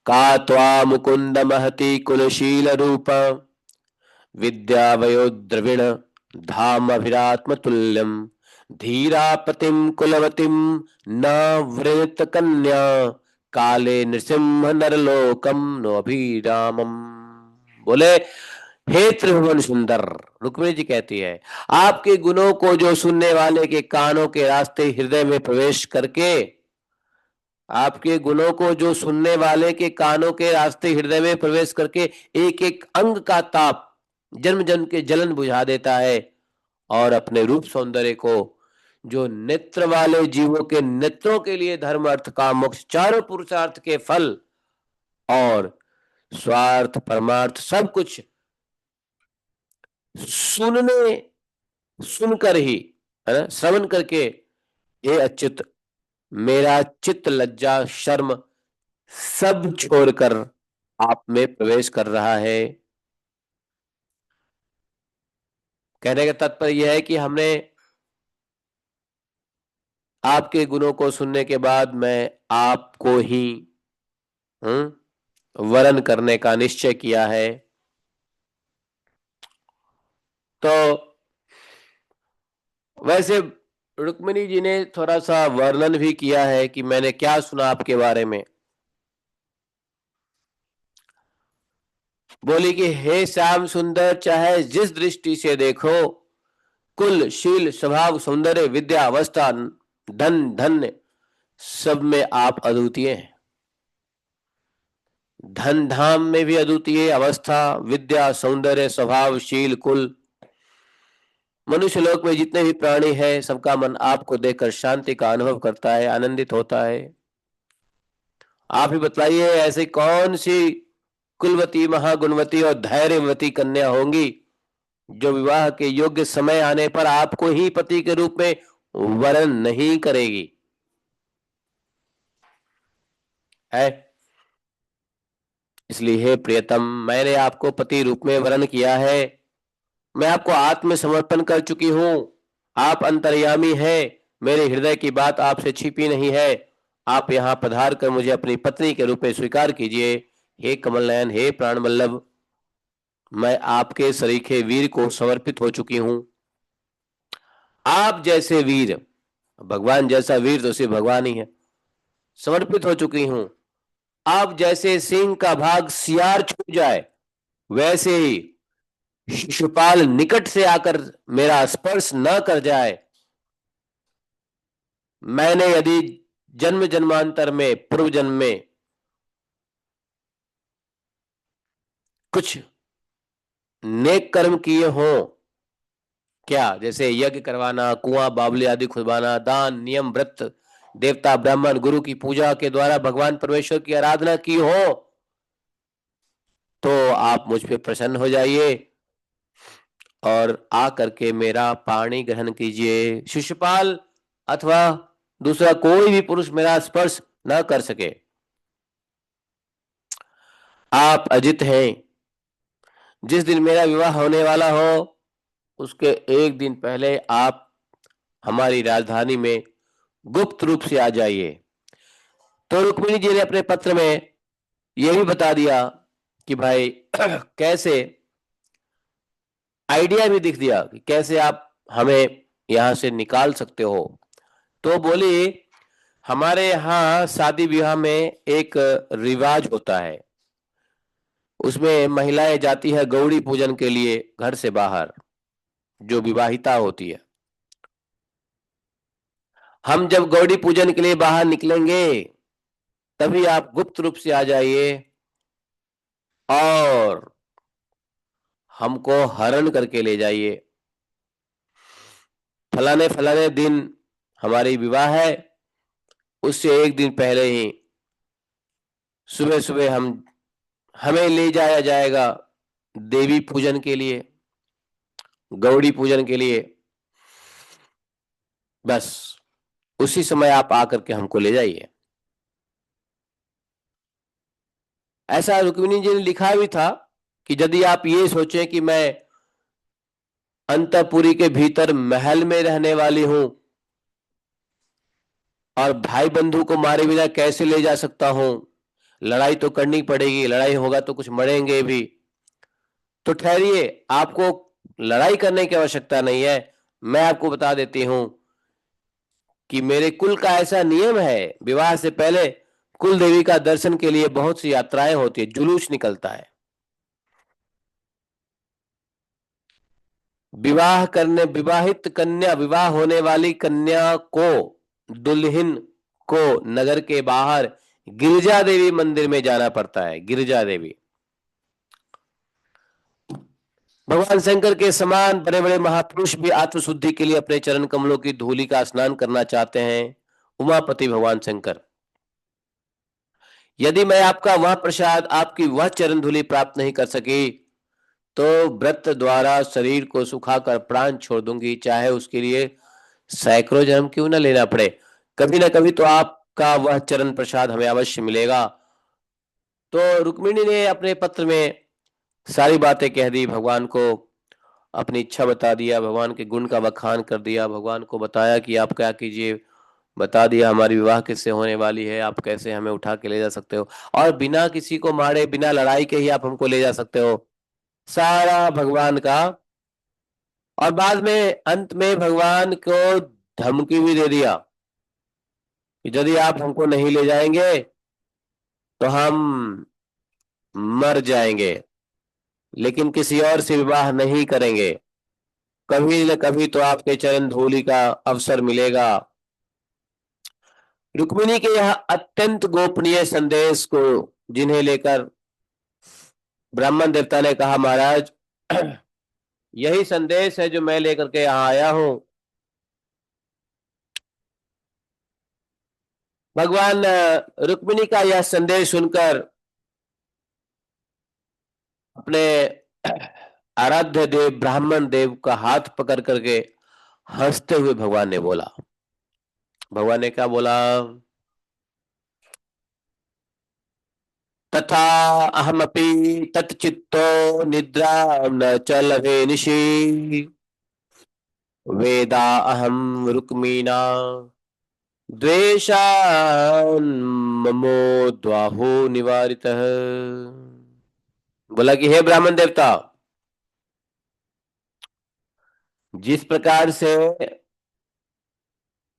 का त्वा मुकुंद महति कुलशील रूप विद्यावयो द्रविण धाम अभिरात्म तुल्यम धीरापतिम कुलवतीम न वृत कन्या काले नृसिंह नरलोकम नो अभिरामम। बोले, हे त्रिभुवन सुंदर, रुक्मिणी जी कहती है, आपके गुणों को जो सुनने वाले के कानों के रास्ते हृदय में प्रवेश करके, आपके गुणों को जो सुनने वाले के कानों के रास्ते हृदय में प्रवेश करके एक एक अंग का ताप जन्म जन्म के जलन बुझा देता है, और अपने रूप सौंदर्य को जो नेत्र वाले जीवों के नेत्रों के लिए धर्म अर्थ काम मोक्ष चारों पुरुषार्थ के फल और स्वार्थ परमार्थ सब कुछ सुनकर ही, है ना, श्रवण करके, हे अच्युत, मेरा चित्त लज्जा शर्म सब छोड़कर आप में प्रवेश कर रहा है। कहने का तात्पर्य यह है कि हमने आपके गुणों को सुनने के बाद मैं आपको ही वरण करने का निश्चय किया है। तो वैसे रुक्मिणी जी ने थोड़ा सा वर्णन भी किया है कि मैंने क्या सुना आपके बारे में। बोली कि हे श्याम सुंदर, चाहे जिस दृष्टि से देखो, कुल शील स्वभाव सौंदर्य विद्या अवस्था धन धन्य सब में आप अद्वितीय हैं। धन धाम में भी अद्वितीय अवस्था, विद्या सौंदर्य स्वभाव शील कुल, मनुष्य लोक में जितने भी प्राणी हैं सबका मन आपको देखकर शांति का अनुभव करता है, आनंदित होता है। आप ही बताइए, ऐसी कौन सी कुलवती महागुणवती और धैर्यवती कन्या होंगी जो विवाह के योग्य समय आने पर आपको ही पति के रूप में वरण नहीं करेगी? है इसलिए हे प्रियतम, मैंने आपको पति रूप में वरण किया है। मैं आपको आत्मसमर्पण कर चुकी हूं। आप अंतर्यामी हैं, मेरे हृदय की बात आपसे छिपी नहीं है। आप यहाँ पधार कर मुझे अपनी पत्नी के रूप में स्वीकार कीजिए। हे कमल नयन, हे प्राण वल्लभ, मैं आपके सरीखे वीर को समर्पित हो चुकी हूं। आप जैसे वीर, भगवान जैसा वीर तो सिर्फ भगवान ही है, समर्पित हो चुकी हूं। आप जैसे सिंह का भाग सियार छू जाए, वैसे ही शिशुपाल निकट से आकर मेरा स्पर्श न कर जाए। मैंने यदि जन्म जन्मांतर में पूर्व जन्म में कुछ नेक कर्म किए हों, क्या, जैसे यज्ञ करवाना, कुआं बावली आदि खुदवाना, दान नियम व्रत, देवता ब्राह्मण गुरु की पूजा के द्वारा भगवान परमेश्वर की आराधना की हो, तो आप मुझ पे प्रसन्न हो जाइए और आ करके मेरा पाणी ग्रहण कीजिए। शिशुपाल अथवा दूसरा कोई भी पुरुष मेरा स्पर्श न कर सके। आप अजित हैं। जिस दिन मेरा विवाह होने वाला हो उसके एक दिन पहले आप हमारी राजधानी में गुप्त रूप से आ जाइए। तो रुक्मिणी जी ने अपने पत्र में यह भी बता दिया कि भाई कैसे, आइडिया भी दिख दिया कि कैसे आप हमें यहां से निकाल सकते हो। तो बोली, हमारे यहाँ शादी विवाह में एक रिवाज होता है, उसमें महिलाएं जाती है गौड़ी पूजन के लिए घर से बाहर, जो विवाहिता होती है। हम जब गौड़ी पूजन के लिए बाहर निकलेंगे तभी आप गुप्त रूप से आ जाइए और हमको हरण करके ले जाइए, फलाने फलाने दिन हमारी विवाह है, उससे एक दिन पहले ही सुबह सुबह हमें ले जाया जाएगा देवी पूजन के लिए, गौड़ी पूजन के लिए। बस उसी समय आप आकर के हमको ले जाइए। ऐसा रुक्मिणी जी ने लिखा भी था कि यदि आप ये सोचें कि मैं अंतःपुरी के भीतर महल में रहने वाली हूं और भाई बंधु को मारे बिना कैसे ले जा सकता हूं, लड़ाई तो करनी पड़ेगी, लड़ाई होगा तो कुछ मरेंगे भी, तो ठहरिए, आपको लड़ाई करने की आवश्यकता नहीं है। मैं आपको बता देती हूं कि मेरे कुल का ऐसा नियम है, विवाह से पहले कुल देवी का दर्शन के लिए बहुत सी यात्राएं होती है, जुलूस निकलता है। विवाहित कन्या, विवाह होने वाली कन्या को, दुल्हन को नगर के बाहर गिरिजा देवी मंदिर में जाना पड़ता है। गिरिजा देवी, भगवान शंकर के समान बड़े बड़े महापुरुष भी आत्मशुद्धि के लिए अपने चरण कमलों की धूलि का स्नान करना चाहते हैं। उमापति भगवान शंकर, यदि मैं आपका वह प्रसाद, आपकी वह चरण धूलि प्राप्त नहीं कर सकी, तो व्रत द्वारा शरीर को सुखाकर प्राण छोड़ दूंगी, चाहे उसके लिए सैकड़ों जन्म क्यों न लेना पड़े। कभी ना कभी तो आपका वह चरण प्रसाद हमें अवश्य मिलेगा। तो रुक्मिणी ने अपने पत्र में सारी बातें कह दी, भगवान को अपनी इच्छा बता दिया, भगवान के गुण का बखान कर दिया, भगवान को बताया कि आप क्या कीजिए, बता दिया हमारी विवाह किससे होने वाली है, आप कैसे हमें उठा के ले जा सकते हो, और बिना किसी को मारे, बिना लड़ाई के ही आप हमको ले जा सकते हो, सारा भगवान का। और बाद में अंत में भगवान को धमकी भी दे दिया कि यदि आप हमको नहीं ले जाएंगे तो हम मर जाएंगे, लेकिन किसी और से विवाह नहीं करेंगे, कभी न कभी तो आपके चरण धूलि का अवसर मिलेगा। रुक्मिणी के यह अत्यंत गोपनीय संदेश को जिन्हें लेकर ब्राह्मण देवता ने कहा, महाराज यही संदेश है जो मैं लेकर के यहाँ आया हूं। भगवान रुक्मिणी का यह संदेश सुनकर अपने आराध्य देव ब्राह्मण देव का हाथ पकड़ करके हंसते हुए भगवान ने बोला, भगवान ने क्या बोला, तथा अहमपि तत्चित्तो निद्रा न च लभे निशि, वेदा अहम रुक्मीना द्वेषान्ममो द्वाहो निवारितः। बोला कि हे ब्राह्मण देवता, जिस प्रकार से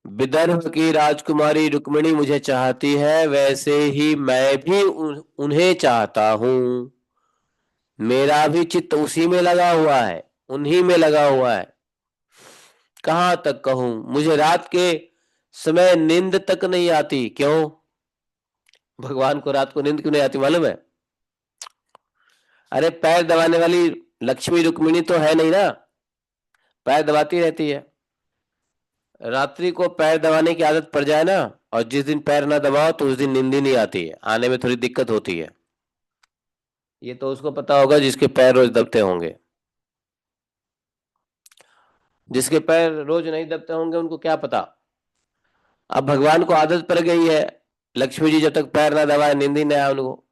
विदर्भ की राजकुमारी रुक्मिणी मुझे चाहती है, वैसे ही मैं भी उन्हें चाहता हूं। मेरा भी चित्त उसी में लगा हुआ है, उन्हीं में लगा हुआ है। कहां तक कहूं, मुझे रात के समय नींद तक नहीं आती। क्यों? भगवान को रात को नींद क्यों नहीं आती मालूम है? अरे पैर दबाने वाली लक्ष्मी रुक्मिणी तो है नहीं ना, पैर दबाती रहती है। रात्रि को पैर दबाने की आदत पड़ जाए ना, और जिस दिन पैर ना दबाओ तो उस दिन नींद ही नहीं आती है, आने में थोड़ी दिक्कत होती है। ये तो उसको पता होगा जिसके पैर रोज दबते होंगे, जिसके पैर रोज नहीं दबते होंगे उनको क्या पता। अब भगवान को आदत पड़ गई है, लक्ष्मी जी जब तक पैर ना दबाए नींद ही नहीं आए उनको,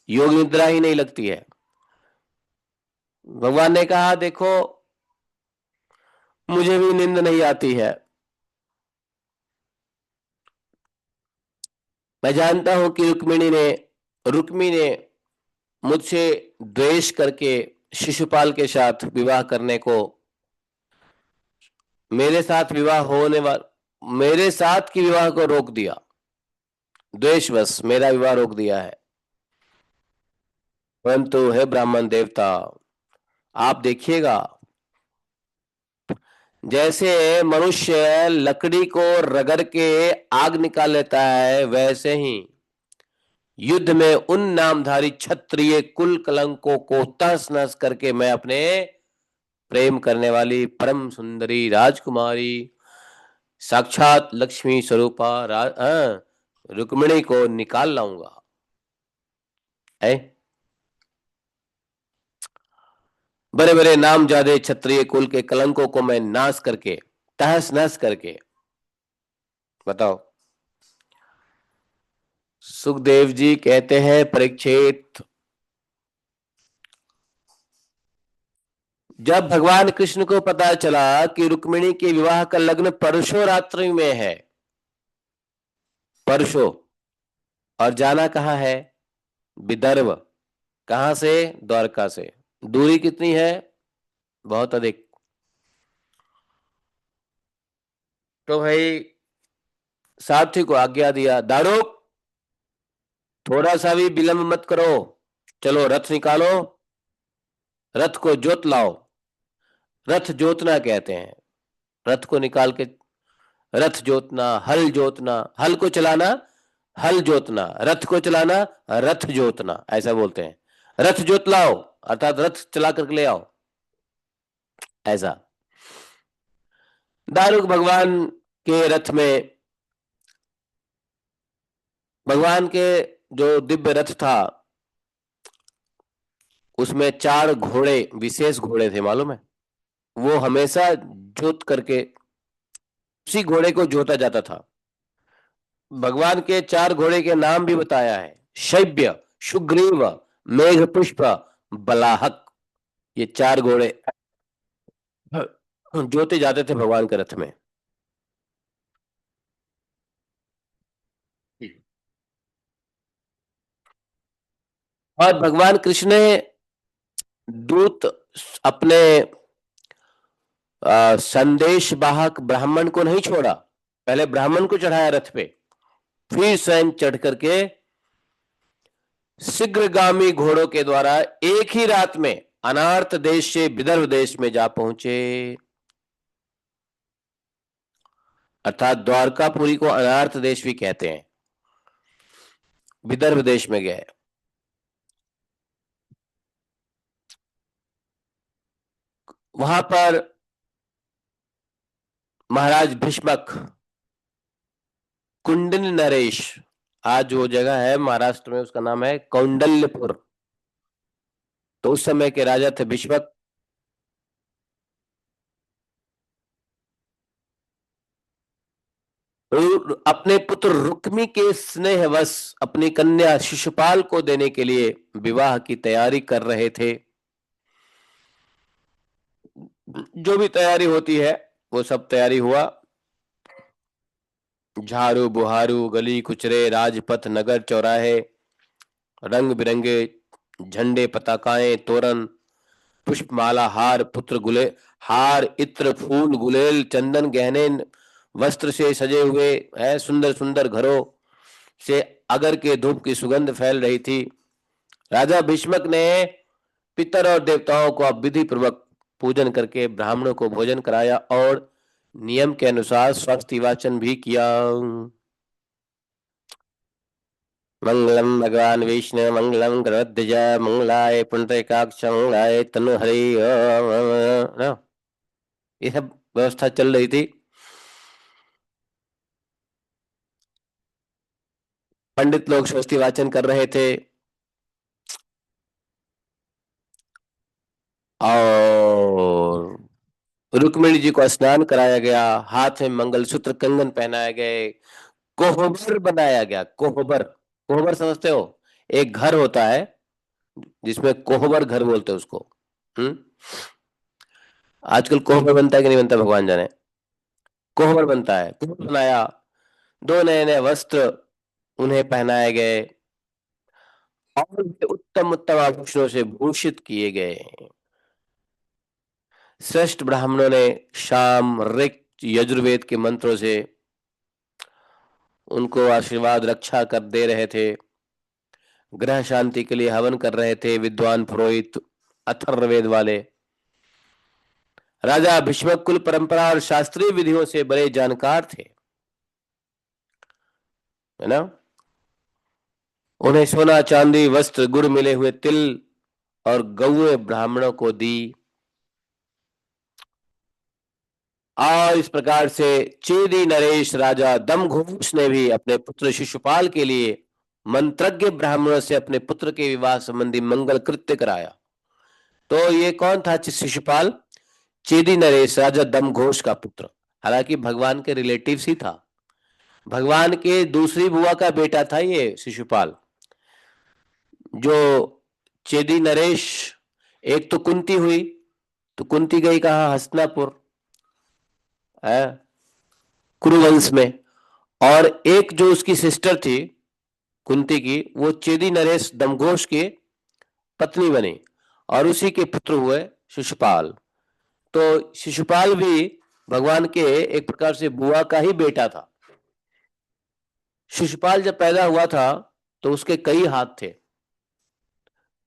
योग निद्रा ही नहीं लगती है। भगवान ने कहा, देखो मुझे भी नींद नहीं आती है, मैं जानता हूं कि रुक्मी ने मुझसे द्वेष करके शिशुपाल के साथ विवाह करने को, मेरे साथ विवाह होने वाला, मेरे साथ की विवाह को रोक दिया, द्वेषवश मेरा विवाह रोक दिया है। परंतु हे ब्राह्मण देवता, आप देखिएगा, जैसे मनुष्य लकड़ी को रगड़ के आग निकाल लेता है, वैसे ही युद्ध में उन नामधारी क्षत्रिय कुल कलंकों को तहस नहस करके मैं अपने प्रेम करने वाली परम सुंदरी राजकुमारी साक्षात लक्ष्मी स्वरूपा रुक्मिणी को निकाल लाऊंगा। है बड़े बड़े नामजादे क्षत्रिय कुल के कलंकों को मैं नाश करके तहस नहस करके। बताओ। सुखदेव जी कहते हैं, परीक्षित, जब भगवान कृष्ण को पता चला कि रुक्मिणी के विवाह का लग्न परसों रात्रि में है, परसों, और जाना कहाँ है? विदर्भ। कहां से? द्वारका से। दूरी कितनी है? बहुत अधिक। तो भाई सारथी को आज्ञा दिया, दारुक थोड़ा सा भी विलंब मत करो, चलो रथ निकालो, रथ को जोत लाओ। रथ जोतना कहते हैं, रथ को निकाल के। रथ जोतना, हल जोतना, हल को चलाना, हल जोतना, रथ को चलाना, रथ जोतना, ऐसा बोलते हैं। रथ जोत लाओ अर्थात रथ चला करके ले आओ, ऐसा। दारुक भगवान के रथ में, भगवान के जो दिव्य रथ था उसमें 4 घोड़े, विशेष घोड़े थे, मालूम है? वो हमेशा जोत करके, उसी घोड़े को जोता जाता था। भगवान के 4 घोड़े के नाम भी बताया है, शैब्य, सुग्रीव, मेघपुष्प, बलाहक। ये 4 घोड़े जोते जाते थे भगवान के रथ में। और भगवान कृष्ण ने दूत अपने संदेश वाहक ब्राह्मण को नहीं छोड़ा, पहले ब्राह्मण को चढ़ाया रथ पे, फिर स्वयं चढ़ करके शीघ्रगामी घोड़ों के द्वारा एक ही रात में अनार्त देश से विदर्भ देश में जा पहुंचे। अर्थात द्वारकापुरी को अनार्त देश भी कहते हैं। विदर्भ देश में गए। वहां पर महाराज भीष्मक, कुंडल नरेश, आज वो जगह है महाराष्ट्र में, उसका नाम है कौंडल्यपुर। तो उस समय के राजा थे भीष्मक। अपने पुत्र रुक्मी के स्नेहवश अपनी कन्या शिशुपाल को देने के लिए विवाह की तैयारी कर रहे थे। जो भी तैयारी होती है वो सब तैयारी हुआ। झाड़ू बुहारू, गली कुचरे, राजपथ, नगर चौराहे, रंग बिरंगे झंडे, पताकाएं, तोरण, पुष्पमाला, हार, पुत्र गुले, हार, इत्र, फूल, गुलेल, चंदन, गहने, वस्त्र से सजे हुए है, सुंदर सुंदर घरों से अगर के धूप की सुगंध फैल रही थी। राजा भीष्मक ने पितर और देवताओं को विधि पूर्वक पूजन करके ब्राह्मणों को भोजन कराया और नियम के अनुसार स्वस्ति वाचन भी किया। मंगलम भगवान विष्णु, मंगलम गरुड़ध्वज, मंगलाय पुंडरीकाक्ष, मंगलाय तनुहरि। ना, ये सब व्यवस्था चल रही थी। पंडित लोग स्वस्ति वाचन कर रहे थे और रुक्मिणी जी को स्नान कराया गया, हाथ में मंगलसूत्र कंगन पहनाए गए, कोहबर बनाया गया। कोहबर, कोहबर समझते हो? एक घर होता है जिसमें कोहबर घर बोलते हैं उसको। हम्म। आजकल कोहबर बनता है कि नहीं बनता भगवान जाने। कोहबर बनता है, कोहबर बनाया। 2 नए नए वस्त्र उन्हें पहनाए गए और उत्तम उत्तम आभूषणों से भूषित किए गए। श्रेष्ठ ब्राह्मणों ने शाम ऋक यजुर्वेद के मंत्रों से उनको आशीर्वाद रक्षा कर दे रहे थे। ग्रह शांति के लिए हवन कर रहे थे विद्वान पुरोहित, अथर्ववेद वाले। राजा भीष्मक कुल परंपरा और शास्त्रीय विधियों से बड़े जानकार थे, है ना। उन्हें सोना चांदी वस्त्र गुड़ मिले हुए तिल और गौएं ब्राह्मणों को दी। और इस प्रकार से चेदी नरेश राजा दमघोष ने भी अपने पुत्र शिशुपाल के लिए मंत्रज्ञ ब्राह्मणों से अपने पुत्र के विवाह संबंधी मंगल कृत्य कराया। तो ये कौन था शिशुपाल? चेदी नरेश राजा दमघोष का पुत्र। हालांकि भगवान के रिलेटिव ही था, भगवान के दूसरी बुआ का बेटा था ये शिशुपाल। जो चेदी नरेश, एक तो कुंती हुई, तो कुंती गई कहा? हस्तिनापुर, कुरुवंश में। और एक जो उसकी सिस्टर थी कुंती की, वो चेदी नरेश दमघोष की पत्नी बनी और उसी के पुत्र हुए शिशुपाल। तो शिशुपाल भी भगवान के एक प्रकार से बुआ का ही बेटा था। शिशुपाल जब पैदा हुआ था तो उसके कई हाथ थे।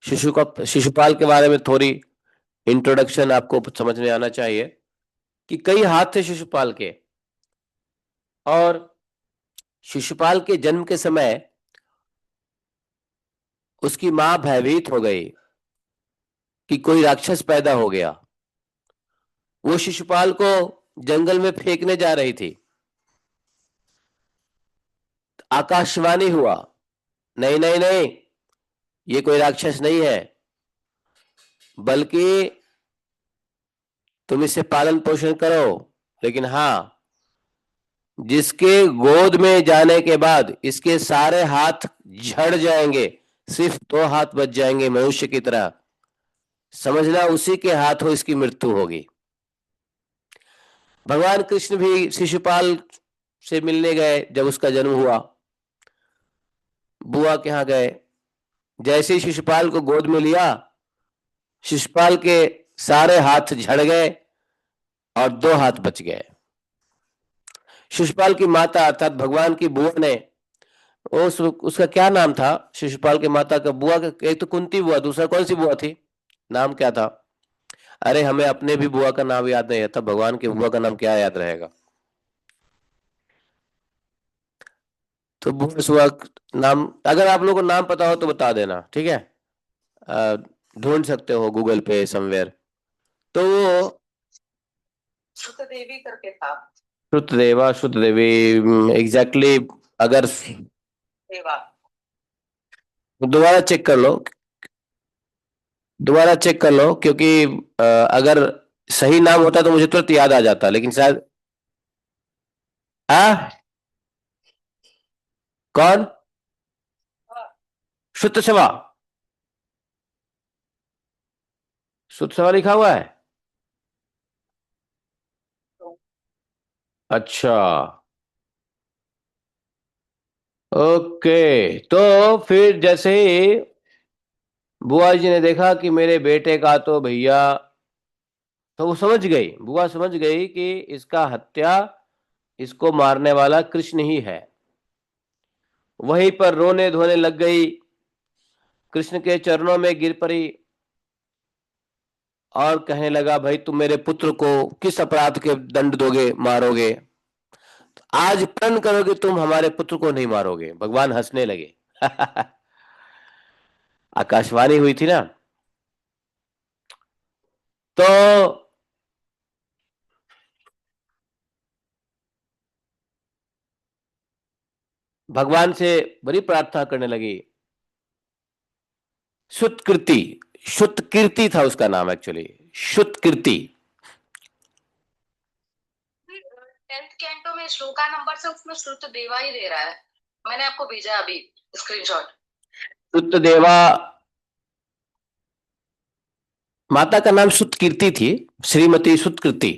शिशुपाल के बारे में थोड़ी इंट्रोडक्शन आपको समझ में आना चाहिए कि कई हाथ थे शिशुपाल के। और शिशुपाल के जन्म के समय उसकी मां भयभीत हो गई कि कोई राक्षस पैदा हो गया। वो शिशुपाल को जंगल में फेंकने जा रही थी। आकाशवाणी हुआ, नहीं नहीं नहीं, ये कोई राक्षस नहीं है, बल्कि तुम इससे पालन पोषण करो, लेकिन हाँ, जिसके गोद में जाने के बाद इसके सारे हाथ झड़ जाएंगे, सिर्फ दो हाथ बच जाएंगे मनुष्य की तरह, समझना उसी के हाथों इसकी मृत्यु होगी। भगवान कृष्ण भी शिशुपाल से मिलने गए जब उसका जन्म हुआ, बुआ के यहाँ गए। जैसे ही शिशुपाल को गोद में लिया, शिशुपाल के सारे हाथ झड़ गए और दो हाथ बच गए। शिशुपाल की माता अर्थात भगवान की बुआ ने, उसका क्या नाम था शिशुपाल के माता का? बुआ का एक तो कुंती बुआ, दूसरा कौन सी बुआ थी, नाम क्या था? अरे हमें अपने भी बुआ का नाम याद नहीं रहता, भगवान की बुआ का नाम क्या याद रहेगा? तो बुआ नाम, अगर आप लोगों को नाम पता हो तो बता देना, ठीक है? अ, ढूंढ सकते हो गूगल पे समवेयर। तो वो श्रुत देवी करके था। श्रुत देवी, एग्जैक्टली। अगर देवा, दोबारा चेक कर लो, दोबारा चेक कर लो, क्योंकि अगर सही नाम होता तो मुझे तुरंत याद आ जाता, लेकिन शायद। आ कौन? शुद्ध सेवा, शुद्ध सेवा लिखा हुआ है। अच्छा, ओके। तो फिर जैसे ही बुआ जी ने देखा कि मेरे बेटे का तो भैया, तो वो समझ गई, बुआ समझ गई कि इसका हत्या, इसको मारने वाला कृष्ण ही है। वहीं पर रोने धोने लग गई, कृष्ण के चरणों में गिर पड़ी और कहने लगा, भाई तुम मेरे पुत्र को किस अपराध के दंड दोगे, मारोगे? आज प्रण करो कि तुम हमारे पुत्र को नहीं मारोगे। भगवान हंसने लगे। आकाशवाणी हुई थी ना। तो भगवान से बड़ी प्रार्थना करने लगी। सुतकीर्ति, श्रुतकीर्ति था उसका नाम एक्चुअली, श्रुतकीर्ति। 10th कैंटो में श्लोका नंबर से उसमें श्रुत देवा ही दे रहा है, मैंने आपको भेजा अभी स्क्रीनशॉट। श्रुत देवा, माता का नाम सुतकीर्ति थी, श्रीमती सुतकीर्ति।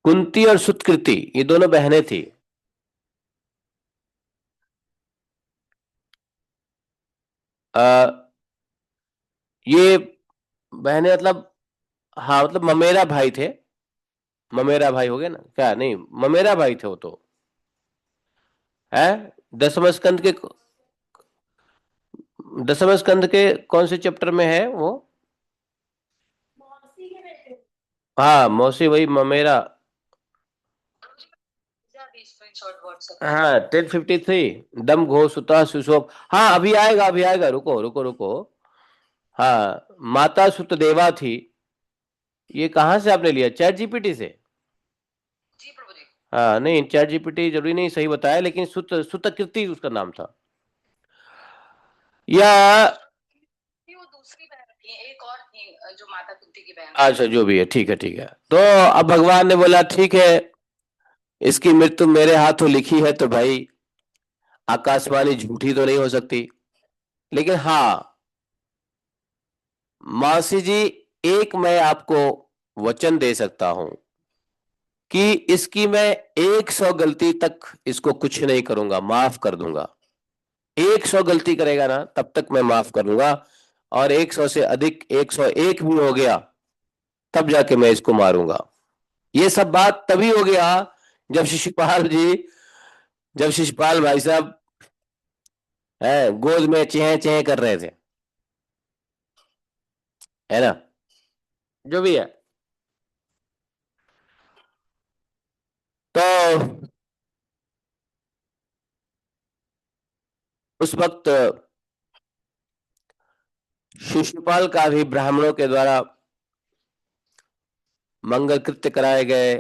कुंती और सुतकीर्ति ये दोनों बहनें थी। ये बहनें मतलब, हाँ मतलब ममेरा भाई थे। ममेरा भाई हो गए ना, क्या नहीं, ममेरा भाई थे वो तो। है दसम स्कंद के, दसम स्कंद के कौन से चैप्टर में है वो? हाँ मौसी, वही ममेरा। हाँ 10:53 दम घोष सुता सुशोभ। हाँ अभी आएगा अभी आएगा, रुको रुको रुको। हाँ माता सुतदेवा थी। ये कहाँ से आपने लिया, चैट जीपीटी से? हाँ नहीं, चैट जीपीटी जरूरी नहीं सही बताया, लेकिन सुतकीर्ति उसका नाम था। या जो माता कुंती की बहन, अच्छा जो भी है, ठीक है ठीक है। तो अब भगवान ने बोला ठीक है, इसकी मृत्यु मेरे हाथों लिखी है तो भाई आकाशवाणी झूठी तो नहीं हो सकती। लेकिन हाँ मासी जी, एक मैं आपको वचन दे सकता हूं कि इसकी मैं 100 गलती तक इसको कुछ नहीं करूंगा, माफ कर दूंगा। 100 गलती करेगा ना तब तक मैं माफ कर दूंगा, और 100 से अधिक 101 भी हो गया तब जाके मैं इसको मारूंगा। ये सब बात तभी हो गया जब शिशुपाल जी, जब शिशुपाल भाई साहब है गोद में चेह चेह कर रहे थे, है ना, जो भी है। तो उस वक्त शिशुपाल का भी ब्राह्मणों के द्वारा मंगल कृत्य कराए गए।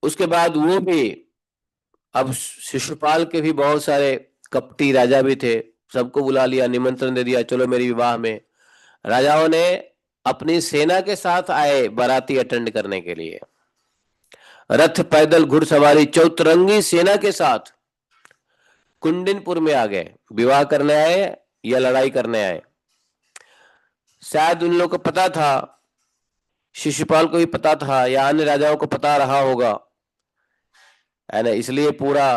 उसके बाद वो भी, अब शिशुपाल के भी बहुत सारे कपटी राजा भी थे, सबको बुला लिया, निमंत्रण दे दिया, चलो मेरी विवाह में। राजाओं ने अपनी सेना के साथ आए बाराती अटेंड करने के लिए, रथ पैदल घुड़सवारी चौतरंगी सेना के साथ कुंडिनपुर में आ गए। विवाह करने आए या लड़ाई करने आए? शायद उन लोगों को पता था, शिशुपाल को भी पता था या अन्य राजाओं को पता रहा होगा, है ना, इसलिए पूरा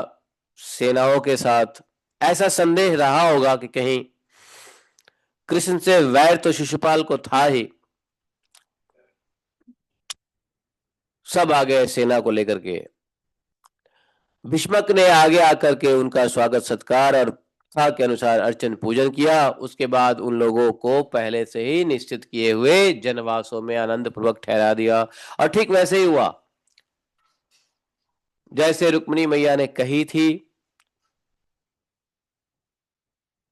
सेनाओं के साथ ऐसा संदेह रहा होगा कि कहीं कृष्ण से वैर तो शिशुपाल को था ही। सब आ गए सेना को लेकर के। भीष्मक ने आगे आकर के उनका स्वागत सत्कार और कथा के अनुसार अर्चन पूजन किया। उसके बाद उन लोगों को पहले से ही निश्चित किए हुए जनवासों में आनंद पूर्वक ठहरा दिया, और ठीक वैसे ही हुआ जैसे रुक्मिणी मैया ने कही थी।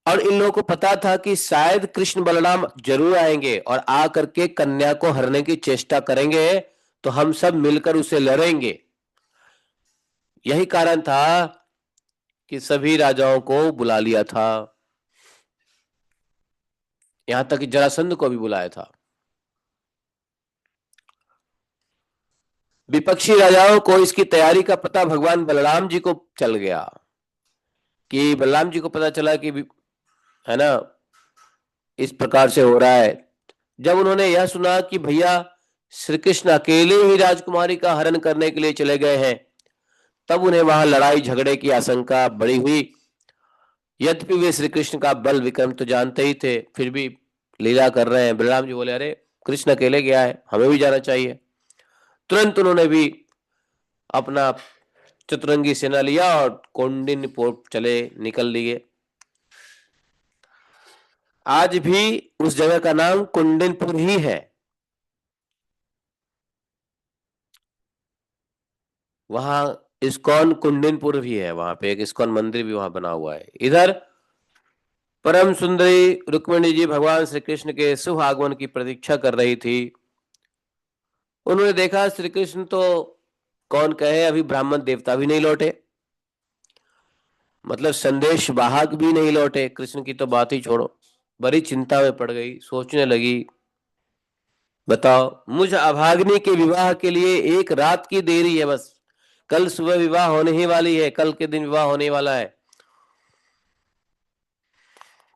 और इन लोगों को पता था कि शायद कृष्ण बलराम जरूर आएंगे और आ करके कन्या को हरने की चेष्टा करेंगे, तो हम सब मिलकर उसे लड़ेंगे। यही कारण था कि सभी राजाओं को बुला लिया था, यहां तक कि जरासंध को भी बुलाया था। विपक्षी राजाओं को इसकी तैयारी का पता भगवान बलराम जी को चल गया, कि बलराम जी को पता चला कि है ना इस प्रकार से हो रहा है। जब उन्होंने यह सुना कि भैया श्री कृष्ण अकेले ही राजकुमारी का हरण करने के लिए चले गए हैं, तब उन्हें वहां लड़ाई झगड़े की आशंका बड़ी हुई। यद्यपि वे श्री कृष्ण का बल विक्रम तो जानते ही थे, फिर भी लीला कर रहे हैं। बलराम जी बोले अरे कृष्ण अकेले गया है, हमें भी जाना चाहिए। तुरंत उन्होंने भी अपना चतुरंगी सेना लिया और कौंडिन्यपुर चले निकल लिए। आज भी उस जगह का नाम कुंडिनपुर ही है। वहां इस्कॉन कुंडिनपुर भी है, वहां पे एक इस्कॉन मंदिर भी वहां बना हुआ है। इधर परम सुंदरी रुक्मिणी जी भगवान श्री कृष्ण के शुभ आगमन की प्रतीक्षा कर रही थी। उन्होंने देखा श्री कृष्ण तो कौन कहे अभी ब्राह्मण देवता भी नहीं लौटे, मतलब संदेश वाहक भी नहीं लौटे। कृष्ण की तो बात ही छोड़ो, बड़ी चिंता में पड़ गई, सोचने लगी बताओ मुझ अभाग्नि के विवाह के लिए एक रात की देरी है बस, कल सुबह विवाह होने ही वाली है, कल के दिन विवाह होने वाला है,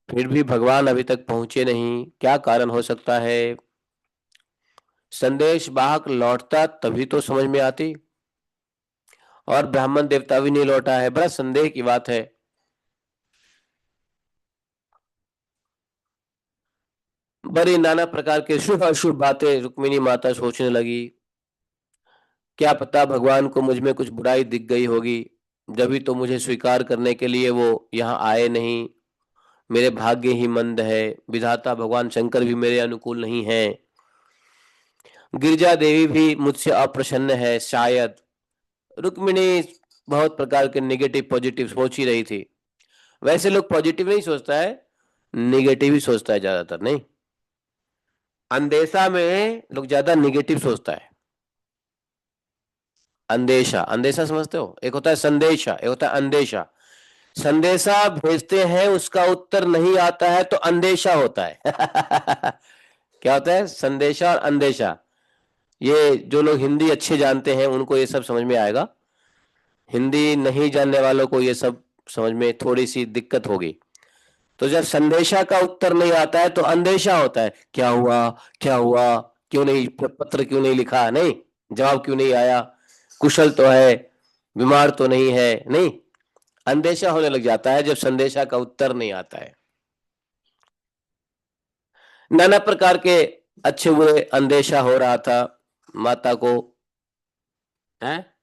फिर भी भगवान अभी तक पहुंचे नहीं, क्या कारण हो सकता है? संदेश वाहक लौटता तभी तो समझ में आती, और ब्राह्मण देवता भी नहीं लौटा है, बड़ा संदेह की बात है। बड़ी नाना प्रकार के शुभ अशुभ बातें रुक्मिणी माता सोचने लगी। क्या पता भगवान को मुझ में कुछ बुराई दिख गई होगी, जभी तो मुझे स्वीकार करने के लिए वो यहाँ आए नहीं। मेरे भाग्य ही मंद है, विधाता भगवान शंकर भी मेरे अनुकूल नहीं है। गिरजा देवी भी मुझसे अप्रसन्न है शायद। रुक्मिणी बहुत प्रकार के नेगेटिव पॉजिटिव सोच ही रही थी। वैसे लोग पॉजिटिव नहीं सोचता है, निगेटिव ही सोचता है ज्यादातर, नहीं। अंदेशा में लोग ज्यादा निगेटिव सोचता है। अंदेशा, अंदेशा समझते हो? एक होता है संदेशा, एक होता है अंदेशा। संदेशा भेजते हैं, उसका उत्तर नहीं आता है तो अंदेशा होता है। क्या होता है? संदेशा और अंदेशा। ये जो लोग हिंदी अच्छे जानते हैं उनको ये सब समझ में आएगा। हिंदी नहीं जानने वालों को ये सब समझ में थोड़ी सी दिक्कत होगी। तो जब संदेशा का उत्तर नहीं आता है तो अंदेशा होता है, क्या हुआ, क्या हुआ, क्यों नहीं पत्र क्यों नहीं लिखा, नहीं जवाब क्यों नहीं आया, कुशल तो है, बीमार तो नहीं है, नहीं। अंदेशा होने लग जाता है जब संदेशा का उत्तर नहीं आता है। नाना प्रकार के अच्छे बुरे अंदेशा हो रहा था माता को, है।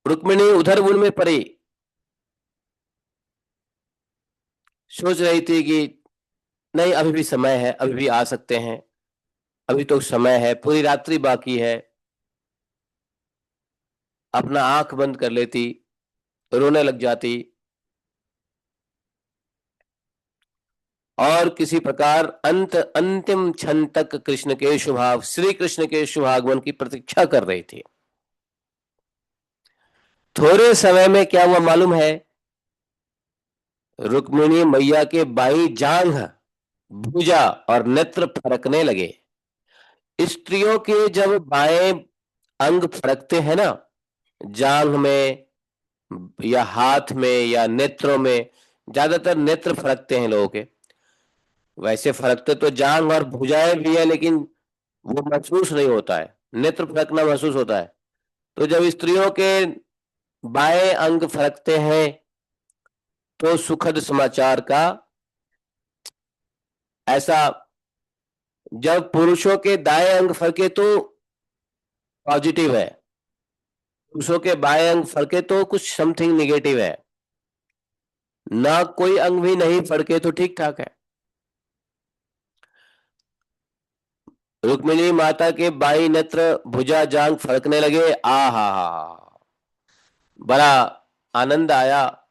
रुक्मिणी उधर वन में पड़ी, सोच रही थी कि नहीं अभी भी समय है, अभी भी आ सकते हैं, अभी तो समय है, पूरी रात्रि बाकी है। अपना आंख बंद कर लेती, रोने लग जाती और किसी प्रकार अंतिम क्षण तक कृष्ण के शुभाग श्री कृष्ण के शुभागमन की प्रतीक्षा कर रही थी। थोड़े समय में क्या हुआ मालूम है? रुक्मिणी मैया के बाई जांघ, भुजा और नेत्र फड़कने लगे। स्त्रियों के जब बाएं अंग फड़कते हैं ना, जांघ में या हाथ में या नेत्रों में, ज्यादातर नेत्र फड़कते हैं लोगों के। वैसे फड़कते तो जांघ और भुजाएं भी है, लेकिन वो महसूस नहीं होता है, नेत्र फड़कना महसूस होता है। तो जब स्त्रियों के बाएं अंग फड़कते हैं तो सुखद समाचार का ऐसा, जब पुरुषों के दाएं अंग फड़के तो पॉजिटिव है, पुरुषों के बाएं अंग फड़के तो कुछ समथिंग निगेटिव है, ना कोई अंग भी नहीं फड़के तो ठीक ठाक है। रुक्मिणी माता के बाई नेत्र भुजा जांग फड़कने लगे। आ हा हा, बड़ा आनंद आया,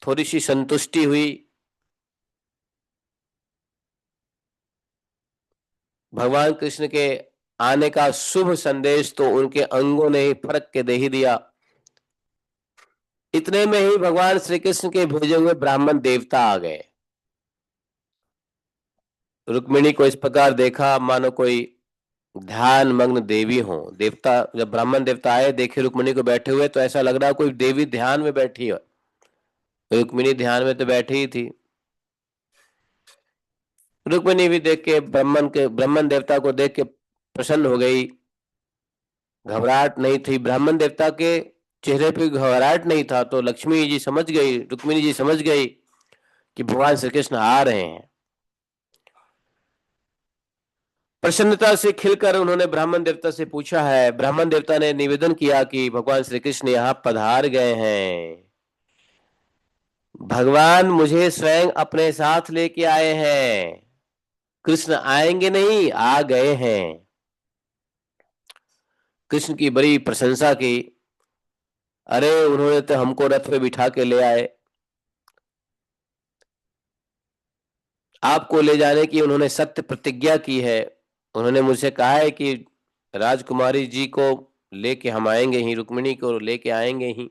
थोड़ी सी संतुष्टि हुई। भगवान कृष्ण के आने का शुभ संदेश तो उनके अंगों ने ही फड़क के दे ही दिया। इतने में ही भगवान श्री कृष्ण के भेजे हुए ब्राह्मण देवता आ गए। रुक्मिणी को इस प्रकार देखा मानो कोई ध्यान मग्न देवी हो। देवता, जब ब्राह्मण देवता आए देखे रुक्मिणी को बैठे हुए तो ऐसा लग रहा कोई देवी ध्यान में बैठी हो। रुक्मिणी ध्यान में तो बैठी ही थी। रुक्मिणी भी देख के ब्राह्मण देवता को देख के प्रसन्न हो गई। घबराहट नहीं थी ब्राह्मण देवता के चेहरे पे, घबराहट नहीं था। तो लक्ष्मी जी समझ गई, रुक्मिणी जी समझ गई कि भगवान श्री कृष्ण आ रहे हैं। प्रसन्नता से खिलकर उन्होंने ब्राह्मण देवता से पूछा है। ब्राह्मण देवता ने निवेदन किया कि भगवान श्री कृष्ण यहाँ पधार गए हैं। भगवान मुझे स्वयं अपने साथ लेके आए हैं। कृष्ण आएंगे नहीं, आ गए हैं। कृष्ण की बड़ी प्रशंसा की। अरे उन्होंने तो हमको रथ पे बिठा के ले आए, आपको ले जाने की उन्होंने सत्य प्रतिज्ञा की है। उन्होंने मुझसे कहा है कि राजकुमारी जी को लेके हम आएंगे ही, रुक्मिणी को लेके आएंगे ही।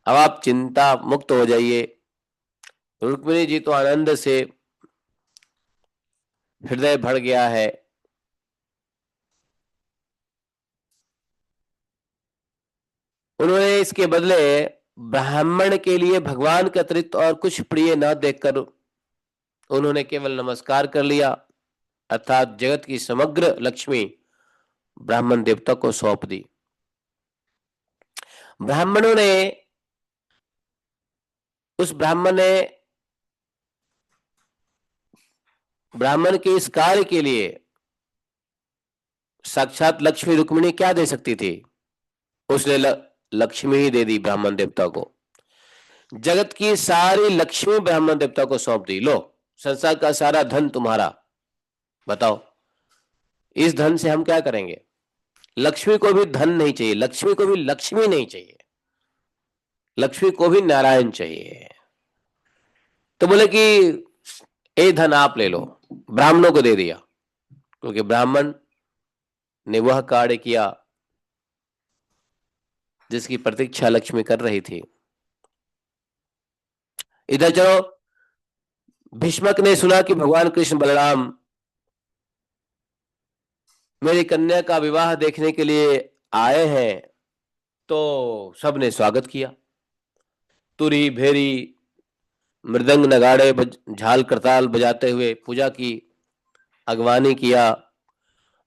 अब आप चिंता मुक्त हो जाइए। रुक्मिणी जी तो आनंद से हृदय भर गया है। उन्होंने इसके बदले ब्राह्मण के लिए भगवान के अतिरिक्त और कुछ प्रिय न देखकर उन्होंने केवल नमस्कार कर लिया, अर्थात जगत की समग्र लक्ष्मी ब्राह्मण देवता को सौंप दी। ब्राह्मणों ने उस ब्राह्मण के इस कार्य के लिए साक्षात लक्ष्मी रुक्मिणी क्या दे सकती थी? उसने लक्ष्मी ही दे दी ब्राह्मण देवता को। जगत की सारी लक्ष्मी ब्राह्मण देवता को सौंप दी। लो, संसार का सारा धन तुम्हारा, बताओ, इस धन से हम क्या करेंगे? लक्ष्मी को भी धन नहीं चाहिए, लक्ष्मी को भी लक्ष्मी नहीं चाहिए, लक्ष्मी को भी नारायण चाहिए। तो बोले कि ए धन आप ले लो, ब्राह्मणों को दे दिया, क्योंकि ब्राह्मण ने वह कार्य किया जिसकी प्रतीक्षा लक्ष्मी कर रही थी। इधर चलो, भीष्मक ने सुना कि भगवान कृष्ण बलराम मेरी कन्या का विवाह देखने के लिए आए हैं, तो सबने स्वागत किया। तुरी भेरी मृदंग नगाड़े झाल करताल बजाते हुए पूजा की, अगवानी किया।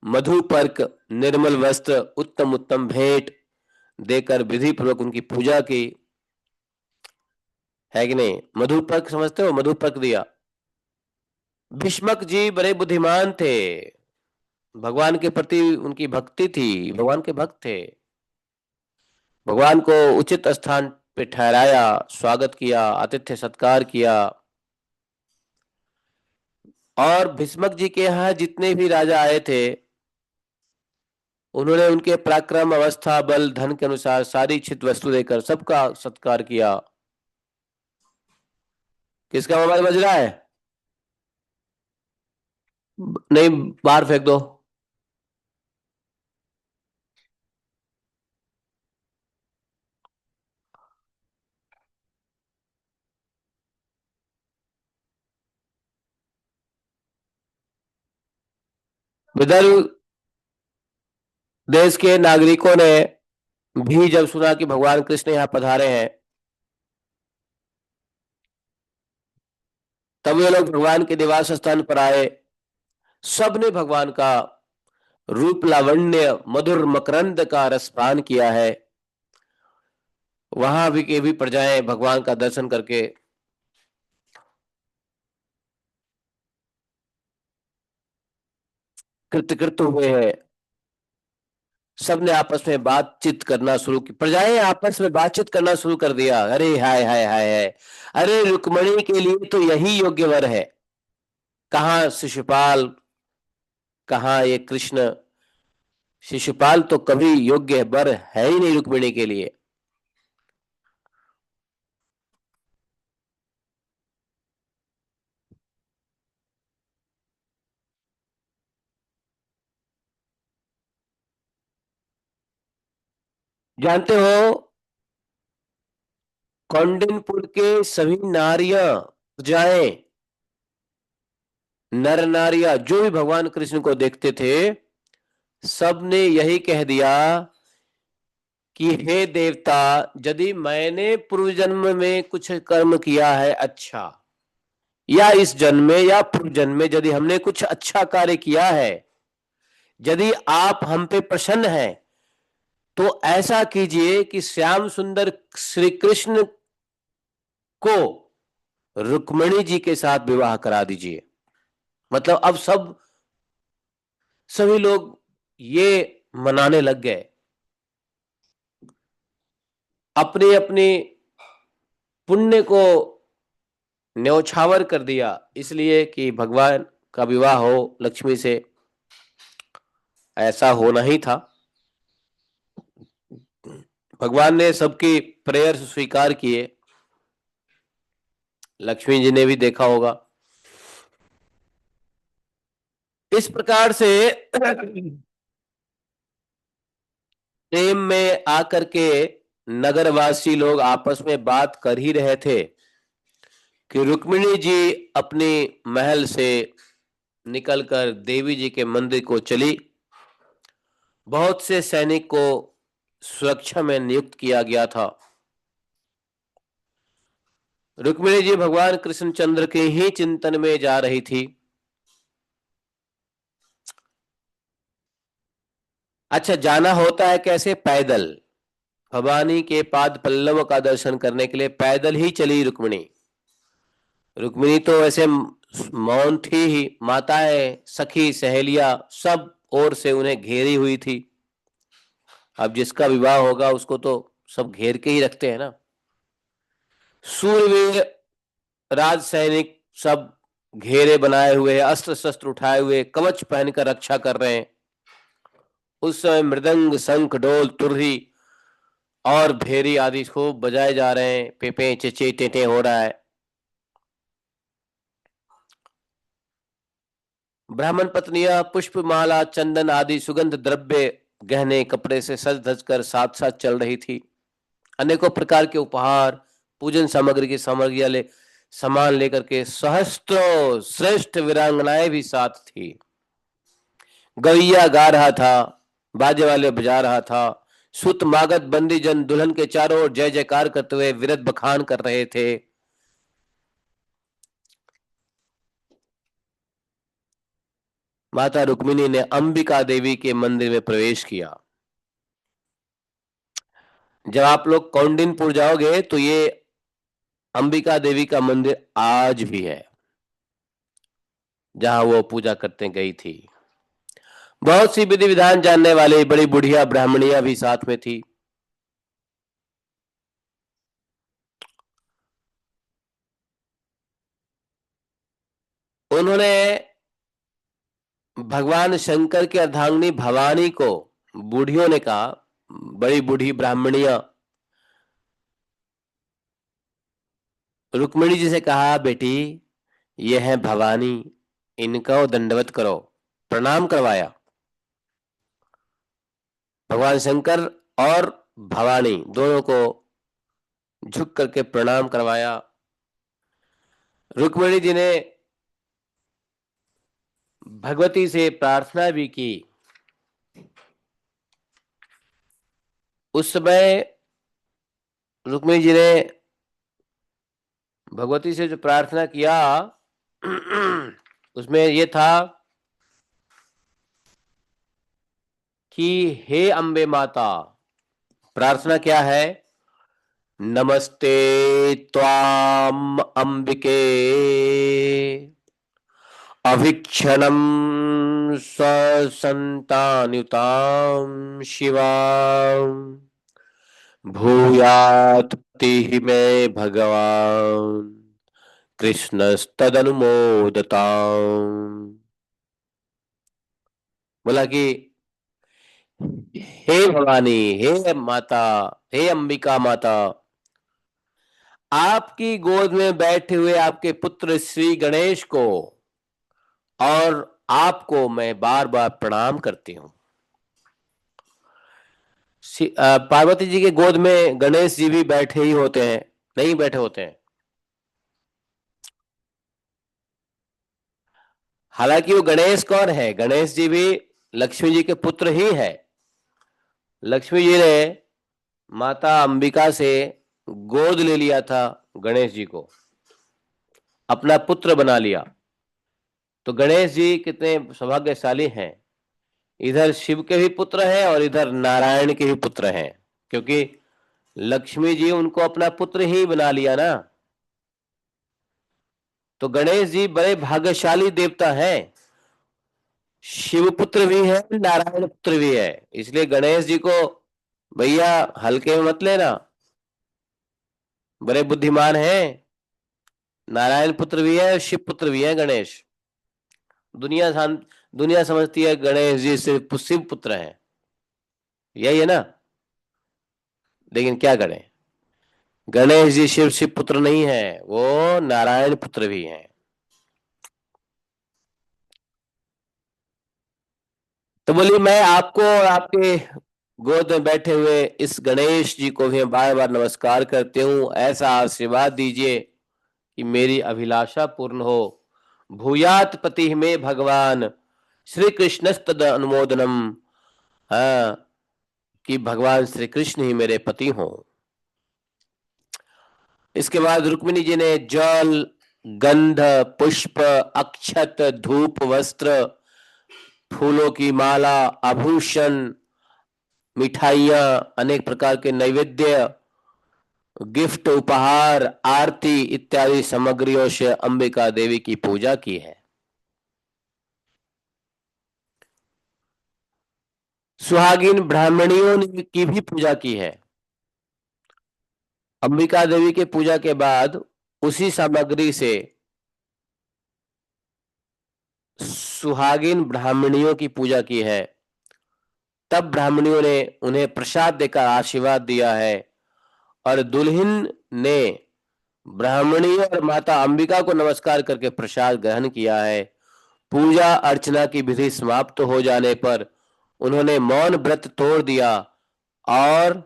मधुपर्क निर्मल वस्त्र उत्तम उत्तम भेंट देकर विधि पूर्वक उनकी पूजा की, है कि नहीं? मधुपर्क समझते हो? मधुपर्क दिया। भीष्मक जी बड़े बुद्धिमान थे, भगवान के प्रति उनकी भक्ति थी, भगवान के भक्त थे। भगवान को उचित स्थान पे ठहराया, स्वागत किया, आतिथ्य सत्कार किया। और भीष्मक जी के यहाँ जितने भी राजा आए थे, उन्होंने उनके पराक्रम अवस्था बल धन के अनुसार सारी इच्छित वस्तु देकर सबका सत्कार किया। किसका मोबाइल बज रहा है? नहीं, बाहर फेंक दो। विदर्भ देश के नागरिकों ने भी जब सुना कि भगवान कृष्ण यहाँ पधारे हैं, तब वे लोग भगवान के निवास स्थान पर आए। सबने भगवान का रूप लावण्य मधुर मकरंद का रसपान किया है। वहां भी के भी प्रजाएं भगवान का दर्शन करके कृतकृत हुए हैं। सबने आपस में बातचीत करना शुरू की, प्रजाएं आपस में बातचीत करना शुरू कर दिया। अरे हाय हाय हाय हाय, अरे रुक्मणी के लिए तो यही योग्य वर है। कहाँ शिशुपाल, कहाँ ये कृष्ण? शिशुपाल तो कभी योग्य वर है ही नहीं रुक्मिणी के लिए। जानते हो, कौंडिन्यपुर के सभी नारियां, प्रजाएं, नर नारियां जो भी भगवान कृष्ण को देखते थे, सबने यही कह दिया कि हे देवता, यदि मैंने पूर्व जन्म में कुछ कर्म किया है अच्छा, या इस जन्म में या पूर्व जन्म में यदि हमने कुछ अच्छा कार्य किया है, यदि आप हम पे प्रसन्न हैं, तो ऐसा कीजिए कि श्याम सुंदर श्री कृष्ण को रुक्मिणी जी के साथ विवाह करा दीजिए। मतलब अब सभी लोग ये मनाने लग गए, अपने अपने पुण्य को न्यौछावर कर दिया, इसलिए कि भगवान का विवाह हो लक्ष्मी से, ऐसा होना ही था। भगवान ने सबकी प्रेयर स्वीकार किए। लक्ष्मी जी ने भी देखा होगा। इस प्रकार से प्रेम में आकर के नगरवासी लोग आपस में बात कर ही रहे थे कि रुक्मिणी जी अपने महल से निकलकर देवी जी के मंदिर को चली। बहुत से सैनिक को सुरक्षा में नियुक्त किया गया था। रुक्मिणी जी भगवान कृष्णचंद्र के ही चिंतन में जा रही थी। अच्छा, जाना होता है कैसे? पैदल। भवानी के पाद पल्लव का दर्शन करने के लिए पैदल ही चली रुक्मिणी। रुक्मिणी तो ऐसे मौन थी ही, माताएं सखी सहेलियां सब ओर से उन्हें घेरी हुई थी। अब जिसका विवाह होगा उसको तो सब घेर के ही रखते हैं ना। सूर्यवीर राज सैनिक सब घेरे बनाए हुए, अस्त्र शस्त्र उठाए हुए, कवच पहनकर रक्षा कर रहे हैं। उस समय मृदंग, शंख, ढोल, तुरही और भेरी आदि खूब बजाए जा रहे हैं। पेपे चेचे टेटे हो रहा है। ब्राह्मण पत्नियां पुष्प माला, चंदन आदि सुगंध द्रव्य, गहने, कपड़े से सज धज कर साथ साथ चल रही थी। अनेकों प्रकार के उपहार, पूजन सामग्री की सामग्रियां सामान लेकर के सहस्त्रों श्रेष्ठ वीरांगनाएं भी साथ थी। गवैया गा रहा था, बाजे वाले बजा रहा था। सुत मागध बंदी जन दुल्हन के चारों ओर जय जयकार करते हुए विरत बखान कर रहे थे। माता रुक्मिणी ने अंबिका देवी के मंदिर में प्रवेश किया। जब आप लोग कौंडिन्यपुर जाओगे तो ये अंबिका देवी का मंदिर आज भी है, जहां वो पूजा करते गई थी। बहुत सी विधि विधान जानने वाली बड़ी बुढ़िया ब्राह्मणियां भी साथ में थी। उन्होंने भगवान शंकर की अर्धांगिनी भवानी को, बूढ़ियों ने कहा, बड़ी बूढ़ी ब्राह्मणियां, रुक्मिणी जी से कहा, बेटी ये है भवानी, इनको दंडवत करो। प्रणाम करवाया। भगवान शंकर और भवानी दोनों को झुक करके प्रणाम करवाया। रुक्मिणी जी ने भगवती से प्रार्थना भी की। उस समय रुक्मिणी जी ने भगवती से जो प्रार्थना किया उसमें ये था कि हे अम्बे माता, प्रार्थना क्या है? नमस्ते त्वाम अंबिके अभिक्षणम ससंतानुतां शिवां भूयात् पतिः मे भगवान् कृष्णस्तदनुमोदताम्। बोला कि हे भवानी, हे माता, हे अंबिका माता, आपकी गोद में बैठे हुए आपके पुत्र श्री गणेश को और आपको मैं बार बार प्रणाम करती हूँ। पार्वती जी के गोद में गणेश जी भी बैठे ही होते हैं? नहीं बैठे होते हैं। हालांकि वो गणेश कौन है? गणेश जी भी लक्ष्मी जी के पुत्र ही है। लक्ष्मी जी ने माता अंबिका से गोद ले लिया था गणेश जी को, अपना पुत्र बना लिया। तो गणेश जी कितने सौभाग्यशाली हैं, इधर शिव के भी पुत्र हैं और इधर नारायण के भी पुत्र हैं, क्योंकि लक्ष्मी जी उनको अपना पुत्र ही बना लिया ना। तो गणेश जी बड़े भाग्यशाली देवता हैं, शिव पुत्र भी है, नारायण पुत्र भी है। इसलिए गणेश जी को भैया हल्के में मत लेना, बड़े बुद्धिमान हैं। नारायण पुत्र भी है, शिव पुत्र भी है गणेश। दुनिया दुनिया समझती है गणेश जी सिर्फ शिव पुत्र हैं, यही है ना। लेकिन क्या करें, गणेश जी शिव पुत्र नहीं है, वो नारायण पुत्र भी हैं। तो बोली, मैं आपको और आपके गोद में बैठे हुए इस गणेश जी को भी बार बार नमस्कार करते हूँ। ऐसा आशीर्वाद दीजिए कि मेरी अभिलाषा पूर्ण हो। भूयात पति में भगवान श्री कृष्णस्तद अनुमोदनम। हाँ, कि भगवान श्री कृष्ण ही मेरे पति हों। इसके बाद रुक्मिणी जी ने जल, गंध, पुष्प, अक्षत, धूप, वस्त्र, फूलों की माला, आभूषण, मिठाइयां, अनेक प्रकार के नैवेद्य, गिफ्ट, उपहार, आरती इत्यादि सामग्रियों से अंबिका देवी की पूजा की है। सुहागिन ब्राह्मणियों ने की भी पूजा की है। अंबिका देवी के पूजा के बाद उसी सामग्री से सुहागिन ब्राह्मणियों की पूजा की है। तब ब्राह्मणियों ने उन्हें प्रसाद देकर आशीर्वाद दिया है और दुल्हन ने ब्राह्मणी और माता अंबिका को नमस्कार करके प्रसाद ग्रहण किया है। पूजा अर्चना की विधि समाप्त हो जाने पर उन्होंने मौन व्रत तोड़ दिया और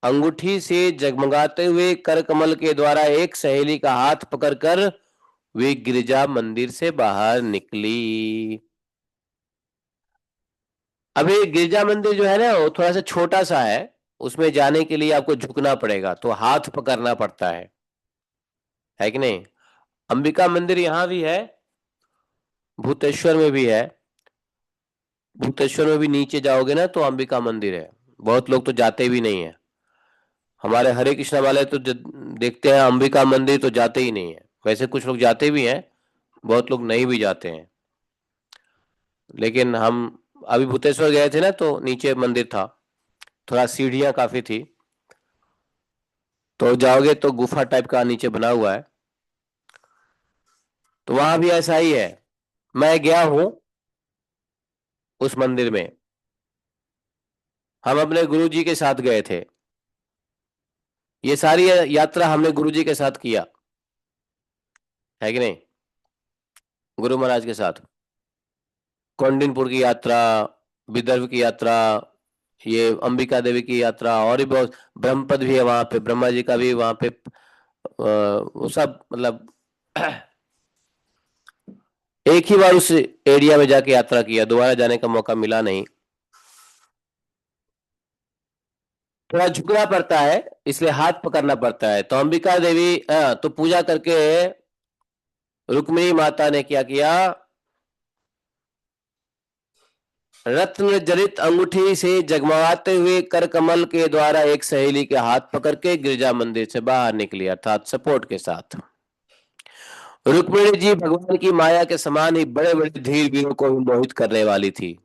अंगूठी से जगमगाते हुए कर कमल के द्वारा एक सहेली का हाथ पकड़कर वे गिरजा मंदिर से बाहर निकली। अभी गिरजा मंदिर जो है ना वो थोड़ा सा छोटा सा है। उसमें जाने के लिए आपको झुकना पड़ेगा, तो हाथ पकड़ना पड़ता है कि नहीं। अंबिका मंदिर यहाँ भी है, भूतेश्वर में भी है। भूतेश्वर में भी नीचे जाओगे ना तो अंबिका मंदिर है। बहुत लोग तो जाते भी नहीं है। हमारे हरे कृष्णा वाले तो देखते हैं अंबिका मंदिर तो जाते ही नहीं है। वैसे कुछ लोग जाते भी हैं, बहुत लोग नहीं भी जाते हैं। लेकिन हम अभी भूतेश्वर गए थे ना तो नीचे मंदिर था, थोड़ा सीढ़ियाँ काफी थी। तो जाओगे तो गुफा टाइप का नीचे बना हुआ है, तो वहां भी ऐसा ही है। मैं गया हूँ उस मंदिर में। हम अपने गुरुजी के साथ गए थे। ये सारी यात्रा हमने गुरुजी के साथ किया है कि नहीं, गुरु महाराज के साथ। कौंडिनपुर की यात्रा, विदर्भ की यात्रा, ये अंबिका देवी की यात्रा, और भी बहुत। ब्रह्मपद भी है वहां पे, ब्रह्मा जी का भी वहां पे वो सब मतलब एक ही बार उस एरिया में जाके यात्रा किया, दोबारा जाने का मौका मिला नहीं। थोड़ा झुकना पड़ता है, इसलिए हाथ पकड़ना पड़ता है। तो अंबिका देवी तो पूजा करके रुक्मिणी माता ने क्या किया, रत्न जड़ित अंगूठी से जगमगाते हुए कर कमल के द्वारा एक सहेली के हाथ पकड़ के गिरजा मंदिर से बाहर निकली, अर्थात सपोर्ट के साथ। रुक्मिणी जी भगवान की माया के समान ही बड़े बड़े धीर वीरों को भी मोहित करने वाली थी।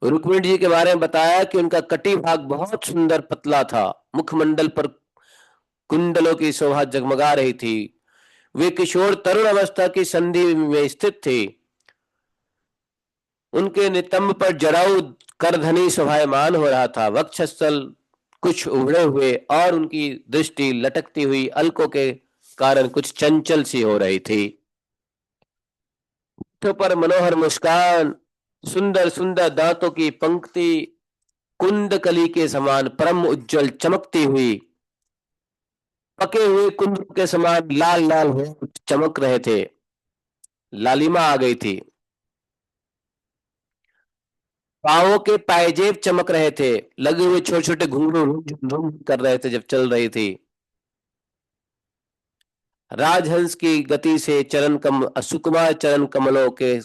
रुक्मिणी जी के बारे में बताया कि उनका कटी भाग बहुत सुंदर पतला था, मुखमंडल पर कुंडलों की शोभा जगमगा रही थी। वे किशोर तरुण अवस्था की संधि में स्थित थी। उनके नितंब पर जड़ाऊ करधनी शोभायमान हो रहा था। वक्षस्थल कुछ उभड़े हुए और उनकी दृष्टि लटकती हुई अलकों के कारण कुछ चंचल सी हो रही थी। होठों पर मनोहर मुस्कान, सुंदर सुंदर दांतों की पंक्ति कुंदकली के समान परम उज्जवल चमकती हुई, पके हुए कुंद के समान लाल लाल होठ चमक रहे थे। लालिमा आ गई थी। पांवों के पायजेब चमक रहे थे, लगे हुए छोटे छोटे घुंघरू रूम रूम कर रहे थे जब चल रही थी। राजहंस की गति से चरण कम सुकुमार चरण कमलों के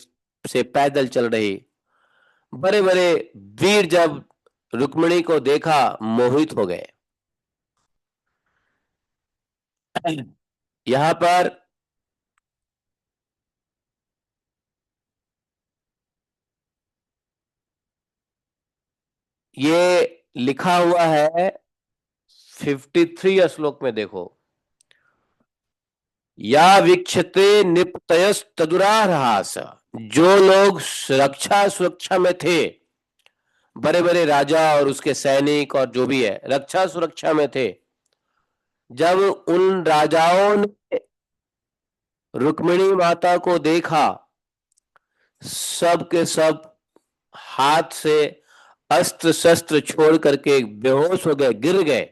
से पैदल चल रही। बड़े बड़े वीर जब रुक्मिणी को देखा मोहित हो गए। यहाँ पर ये लिखा हुआ है 53 श्लोक में, देखो। या वीक्षते निपतयस्तदुरारहास, जो लोग सुरक्षा सुरक्षा में थे, बड़े बड़े राजा और उसके सैनिक और जो भी है रक्षा सुरक्षा में थे, जब उन राजाओं ने रुक्मिणी माता को देखा, सब के सब हाथ से अस्त्र शस्त्र छोड़ करके बेहोश हो गए, गिर गए।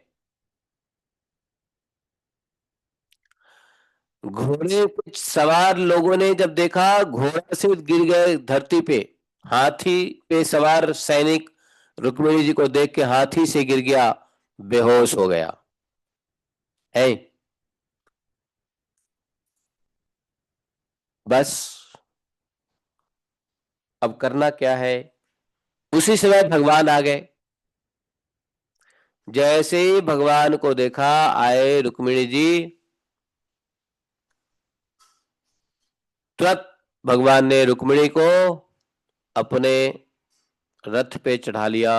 घोड़े कुछ सवार लोगों ने जब देखा, घोड़ा से गिर गए धरती पे। हाथी पे सवार सैनिक रुक्मिणी जी को देख के हाथी से गिर गया, बेहोश हो गया है। बस अब करना क्या है। उसी समय भगवान आ गए। जैसे ही भगवान को देखा, आए रुक्मिणी जी, तुरंत भगवान ने रुक्मिणी को अपने रथ पे चढ़ा लिया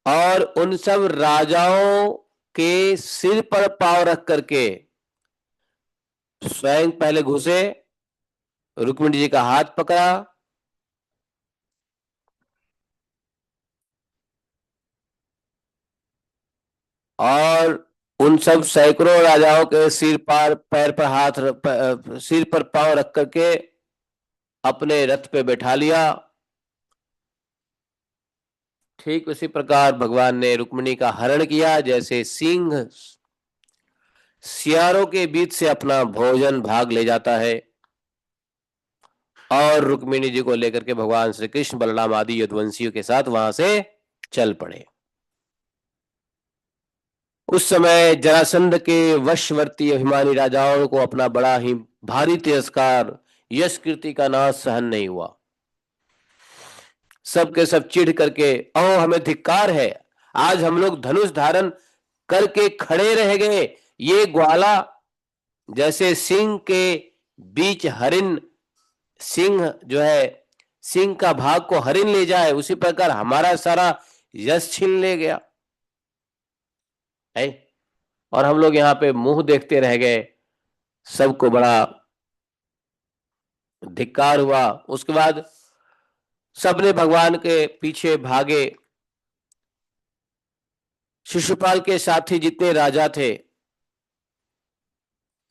और उन सब राजाओं के सिर पर पांव रख करके स्वयं पहले घुसे, रुक्मिणी जी का हाथ पकड़ा, और उन सब सैकड़ों राजाओं के सिर पर पैर पर सिर पर पांव रख करके अपने रथ पे बैठा लिया। ठीक उसी प्रकार भगवान ने रुक्मिणी का हरण किया, जैसे सिंह सियारों के बीच से अपना भोजन भाग ले जाता है। और रुक्मिणी जी को लेकर के भगवान श्री कृष्ण बलराम आदि यदुवंशियों के साथ वहां से चल पड़े। उस समय जरासंध के वशवर्ती अभिमानी राजाओं को अपना बड़ा ही भारी तिरस्कार, यश कीर्ति का नाश सहन नहीं हुआ। सबके सब चिढ़ करके, ओ हमें धिक्कार है, आज हम लोग धनुष धारण करके खड़े रह गए, ये ग्वाला जैसे सिंह के बीच हरिण, सिंह जो है सिंह का भाग को हरिण ले जाए, उसी प्रकार हमारा सारा यश छीन ले गया है। और हम लोग यहाँ पे मुंह देखते रह गए, सबको बड़ा धिक्कार हुआ। उसके बाद सबने भगवान के पीछे भागे। शिशुपाल के साथी जितने राजा थे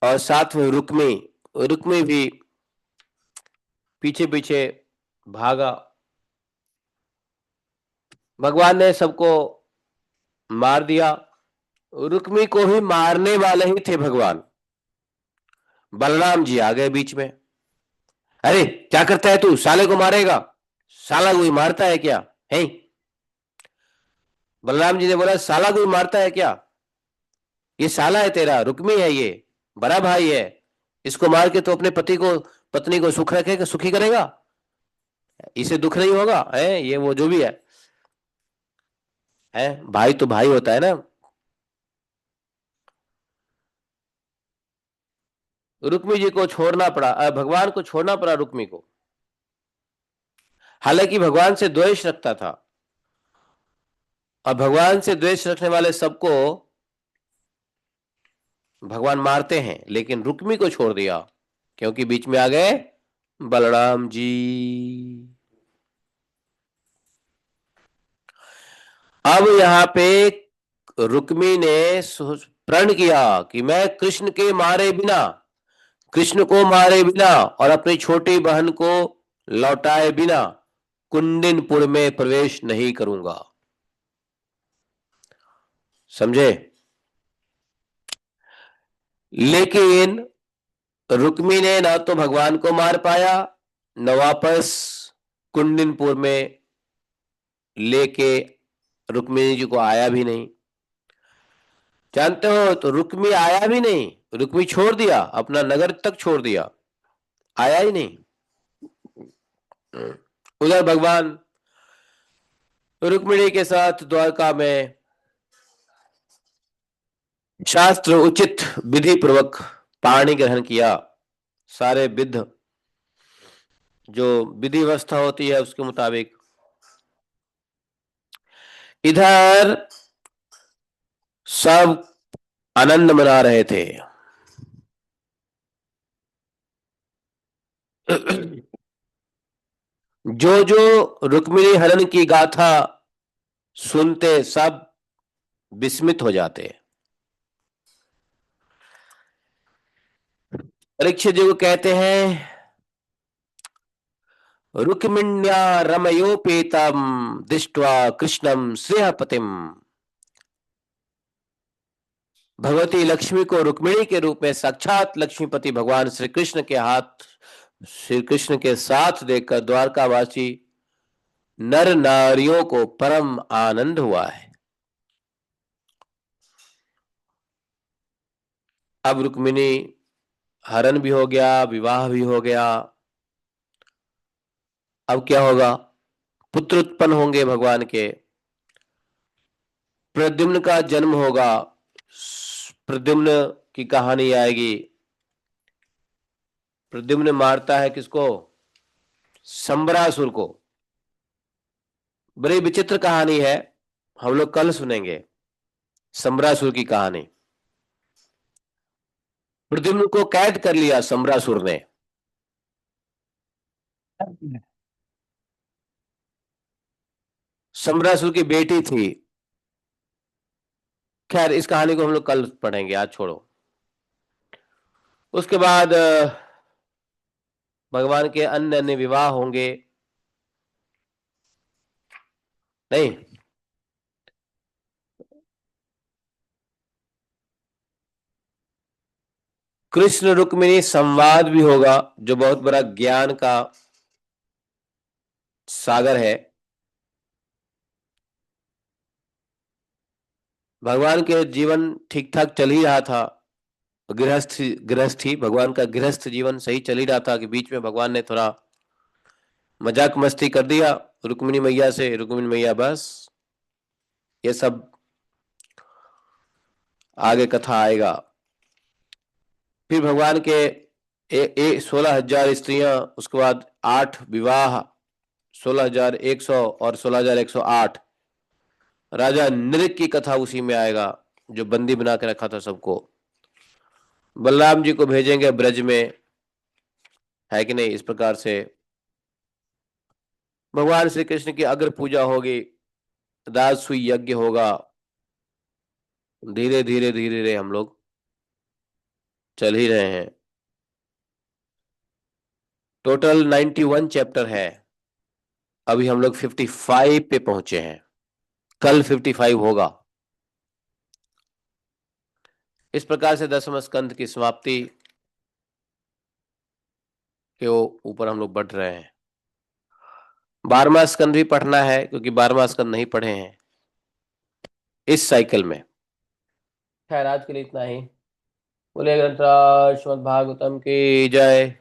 और साथ में रुक्मी, रुक्मी भी पीछे पीछे भागा। भगवान ने सबको मार दिया। रुक्मी को ही मारने वाले ही थे भगवान। बलराम जी आ गए बीच में। अरे क्या करता है तू, साले को मारेगा, साला कोई मारता है क्या है? बलराम जी ने बोला, साला कोई मारता है क्या? ये साला है तेरा, रुक्मी है, ये बड़ा भाई है, इसको मार के तो अपने पति को पत्नी को सुख रखेगा, सुखी करेगा, इसे दुख नहीं होगा है, ये वो जो भी है भाई तो भाई होता है ना। रुक्मी जी को छोड़ना पड़ा, भगवान को छोड़ना पड़ा रुक्मी को। हालांकि भगवान से द्वेष रखता था, और भगवान से द्वेष रखने वाले सबको भगवान मारते हैं, लेकिन रुक्मी को छोड़ दिया क्योंकि बीच में आ गए बलराम जी। अब यहाँ पे रुक्मी ने प्रण किया कि मैं कृष्ण के मारे बिना, कृष्ण को मारे बिना और अपनी छोटी बहन को लौटाए बिना कुंडिनपुर में प्रवेश नहीं करूंगा। समझे? लेकिन रुक्मी ने ना तो भगवान को मार पाया, न वापस कुंडिनपुर में लेके रुक्मिणी जी को आया भी नहीं। जानते हो, तो रुक्मी आया भी नहीं, रुक्मी छोड़ दिया, अपना नगर तक छोड़ दिया, आया ही नहीं। उधर भगवान रुक्मिणी के साथ द्वारका में शास्त्र उचित विधि पूर्वक पाणी ग्रहण किया। सारे विध जो विधि व्यवस्था होती है उसके मुताबिक। इधर सब आनंद मना रहे थे। जो जो रुक्मिणी हरण की गाथा सुनते सब विस्मित हो जाते। परीक्षित जी को कहते हैं, रुक्मिण्या रमयोपेतम दृष्ट्वा कृष्णम श्रेयपतिम। भगवती लक्ष्मी को रुक्मिणी के रूप में साक्षात लक्ष्मीपति भगवान श्री कृष्ण के हाथ, श्री कृष्ण के साथ देखकर द्वारकावासी नर नारियों को परम आनंद हुआ है। अब रुक्मिणी हरण भी हो गया, विवाह भी हो गया। अब क्या होगा? पुत्र उत्पन्न होंगे भगवान के। प्रद्युम्न का जन्म होगा। प्रद्युम्न की कहानी आएगी। प्रद्युम्न मारता है किसको? संबरासुर को। बड़ी विचित्र कहानी है, हम लोग कल सुनेंगे संबरासुर की कहानी। प्रद्युम्न को कैद कर लिया सम्रासुर ने। सम्रासुर की बेटी थी। खैर, इस कहानी को हम लोग कल पढ़ेंगे, आज छोड़ो। उसके बाद भगवान के अन्य अन्य विवाह होंगे। नहीं, कृष्ण रुक्मिणी संवाद भी होगा, जो बहुत बड़ा ज्ञान का सागर है। भगवान के जीवन ठीक ठाक चल ही रहा था। गृहस्थी भगवान का गृहस्थ जीवन सही चल ही रहा था कि बीच में भगवान ने थोड़ा मजाक मस्ती कर दिया रुक्मिणी मैया से। रुक्मिणी मैया बस, ये सब आगे कथा आएगा। फिर भगवान के 16,000 स्त्रियां, उसके बाद 8 विवाह, 16,100 और 16,108। राजा नृग की कथा उसी में आएगा, जो बंदी बना के रखा था सबको। बलराम जी को भेजेंगे ब्रज में, है कि नहीं। इस प्रकार से भगवान श्री कृष्ण की अग्र पूजा होगी, राजसूय यज्ञ होगा। धीरे धीरे धीरे धीरे हम लोग चल ही रहे हैं। टोटल 91 चैप्टर है। अभी हम लोग 55 पे पहुंचे हैं। कल 55 होगा। इस प्रकार से 10वें स्कंध की समाप्ति के ऊपर हम लोग बढ़ रहे हैं। 12वां स्कंध भी पढ़ना है, क्योंकि 12वां स्कंध नहीं पढ़े हैं इस साइकिल में। खैर, आज के लिए इतना ही। बोले ग्रंथराज श्रीमद् भागवतम की जय।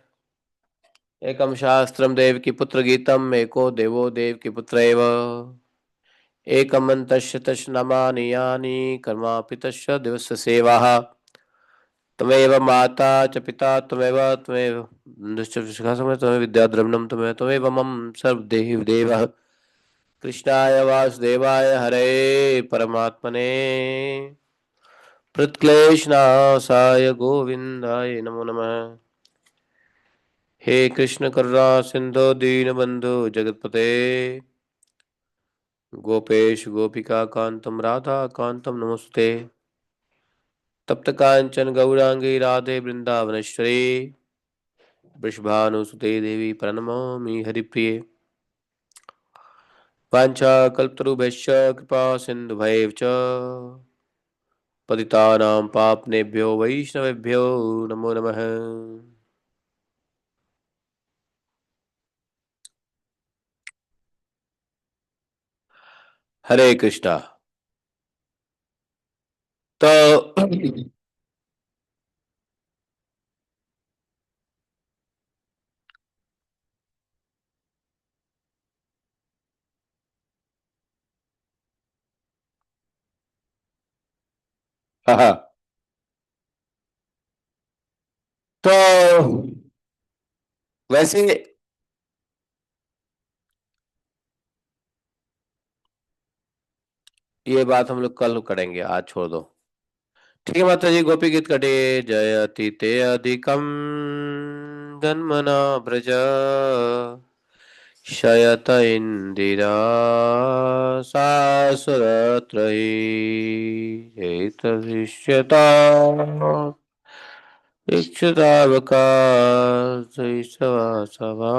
एकम शास्त्रम देव की पुत्र गीतम, एको देवो देव की पुत्र एव। एकमन्तस्य तस्य नामानि यानि, कर्मापि तस्य दिवस्य सेवाः। त्वमेव माता च पिता त्वमेव, त्वमेव बन्धुश्च शिखा समय, त्वमेव विद्याद्रविणं, त्वमेव त्वमेव मम सर्वदेव देवः। कृष्णाय वासुदेवाय हरे परमात्मने प्रणक्लेशनाशाय गोविंदाय नमो नमः। हे कृष्ण करुणा सिंधु दीनबंधु जगतपते, गोपेश गोपिका कांतम राधा कांतम नमस्ते। तप्त कांचन गौरांगी राधे वृंदावनेश्वरी, वृषभानुसुते देवी प्रणमामि हरिप्रिये। वाञ्छाकल्पतरुभ्यश्च कृपा सिन्धुभैव च, पतितानां पावनेभ्यो वैष्णवेभ्यो नमो नमः। हरे कृष्णा। तो हाँ हाँ, तो वैसे ये बात हम लोग कल करेंगे, आज छोड़ दो। ठीक है माता जी। गोपी गीत कटे। जयति ते अधिकम जन्मना व्रज, शयत इंदिरा सासुरत्रयी इक्षतावका सवा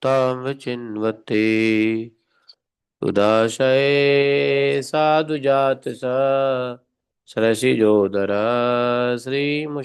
ताम विचिन्वते, उदाशय साधु जात स सरसिजोदर श्री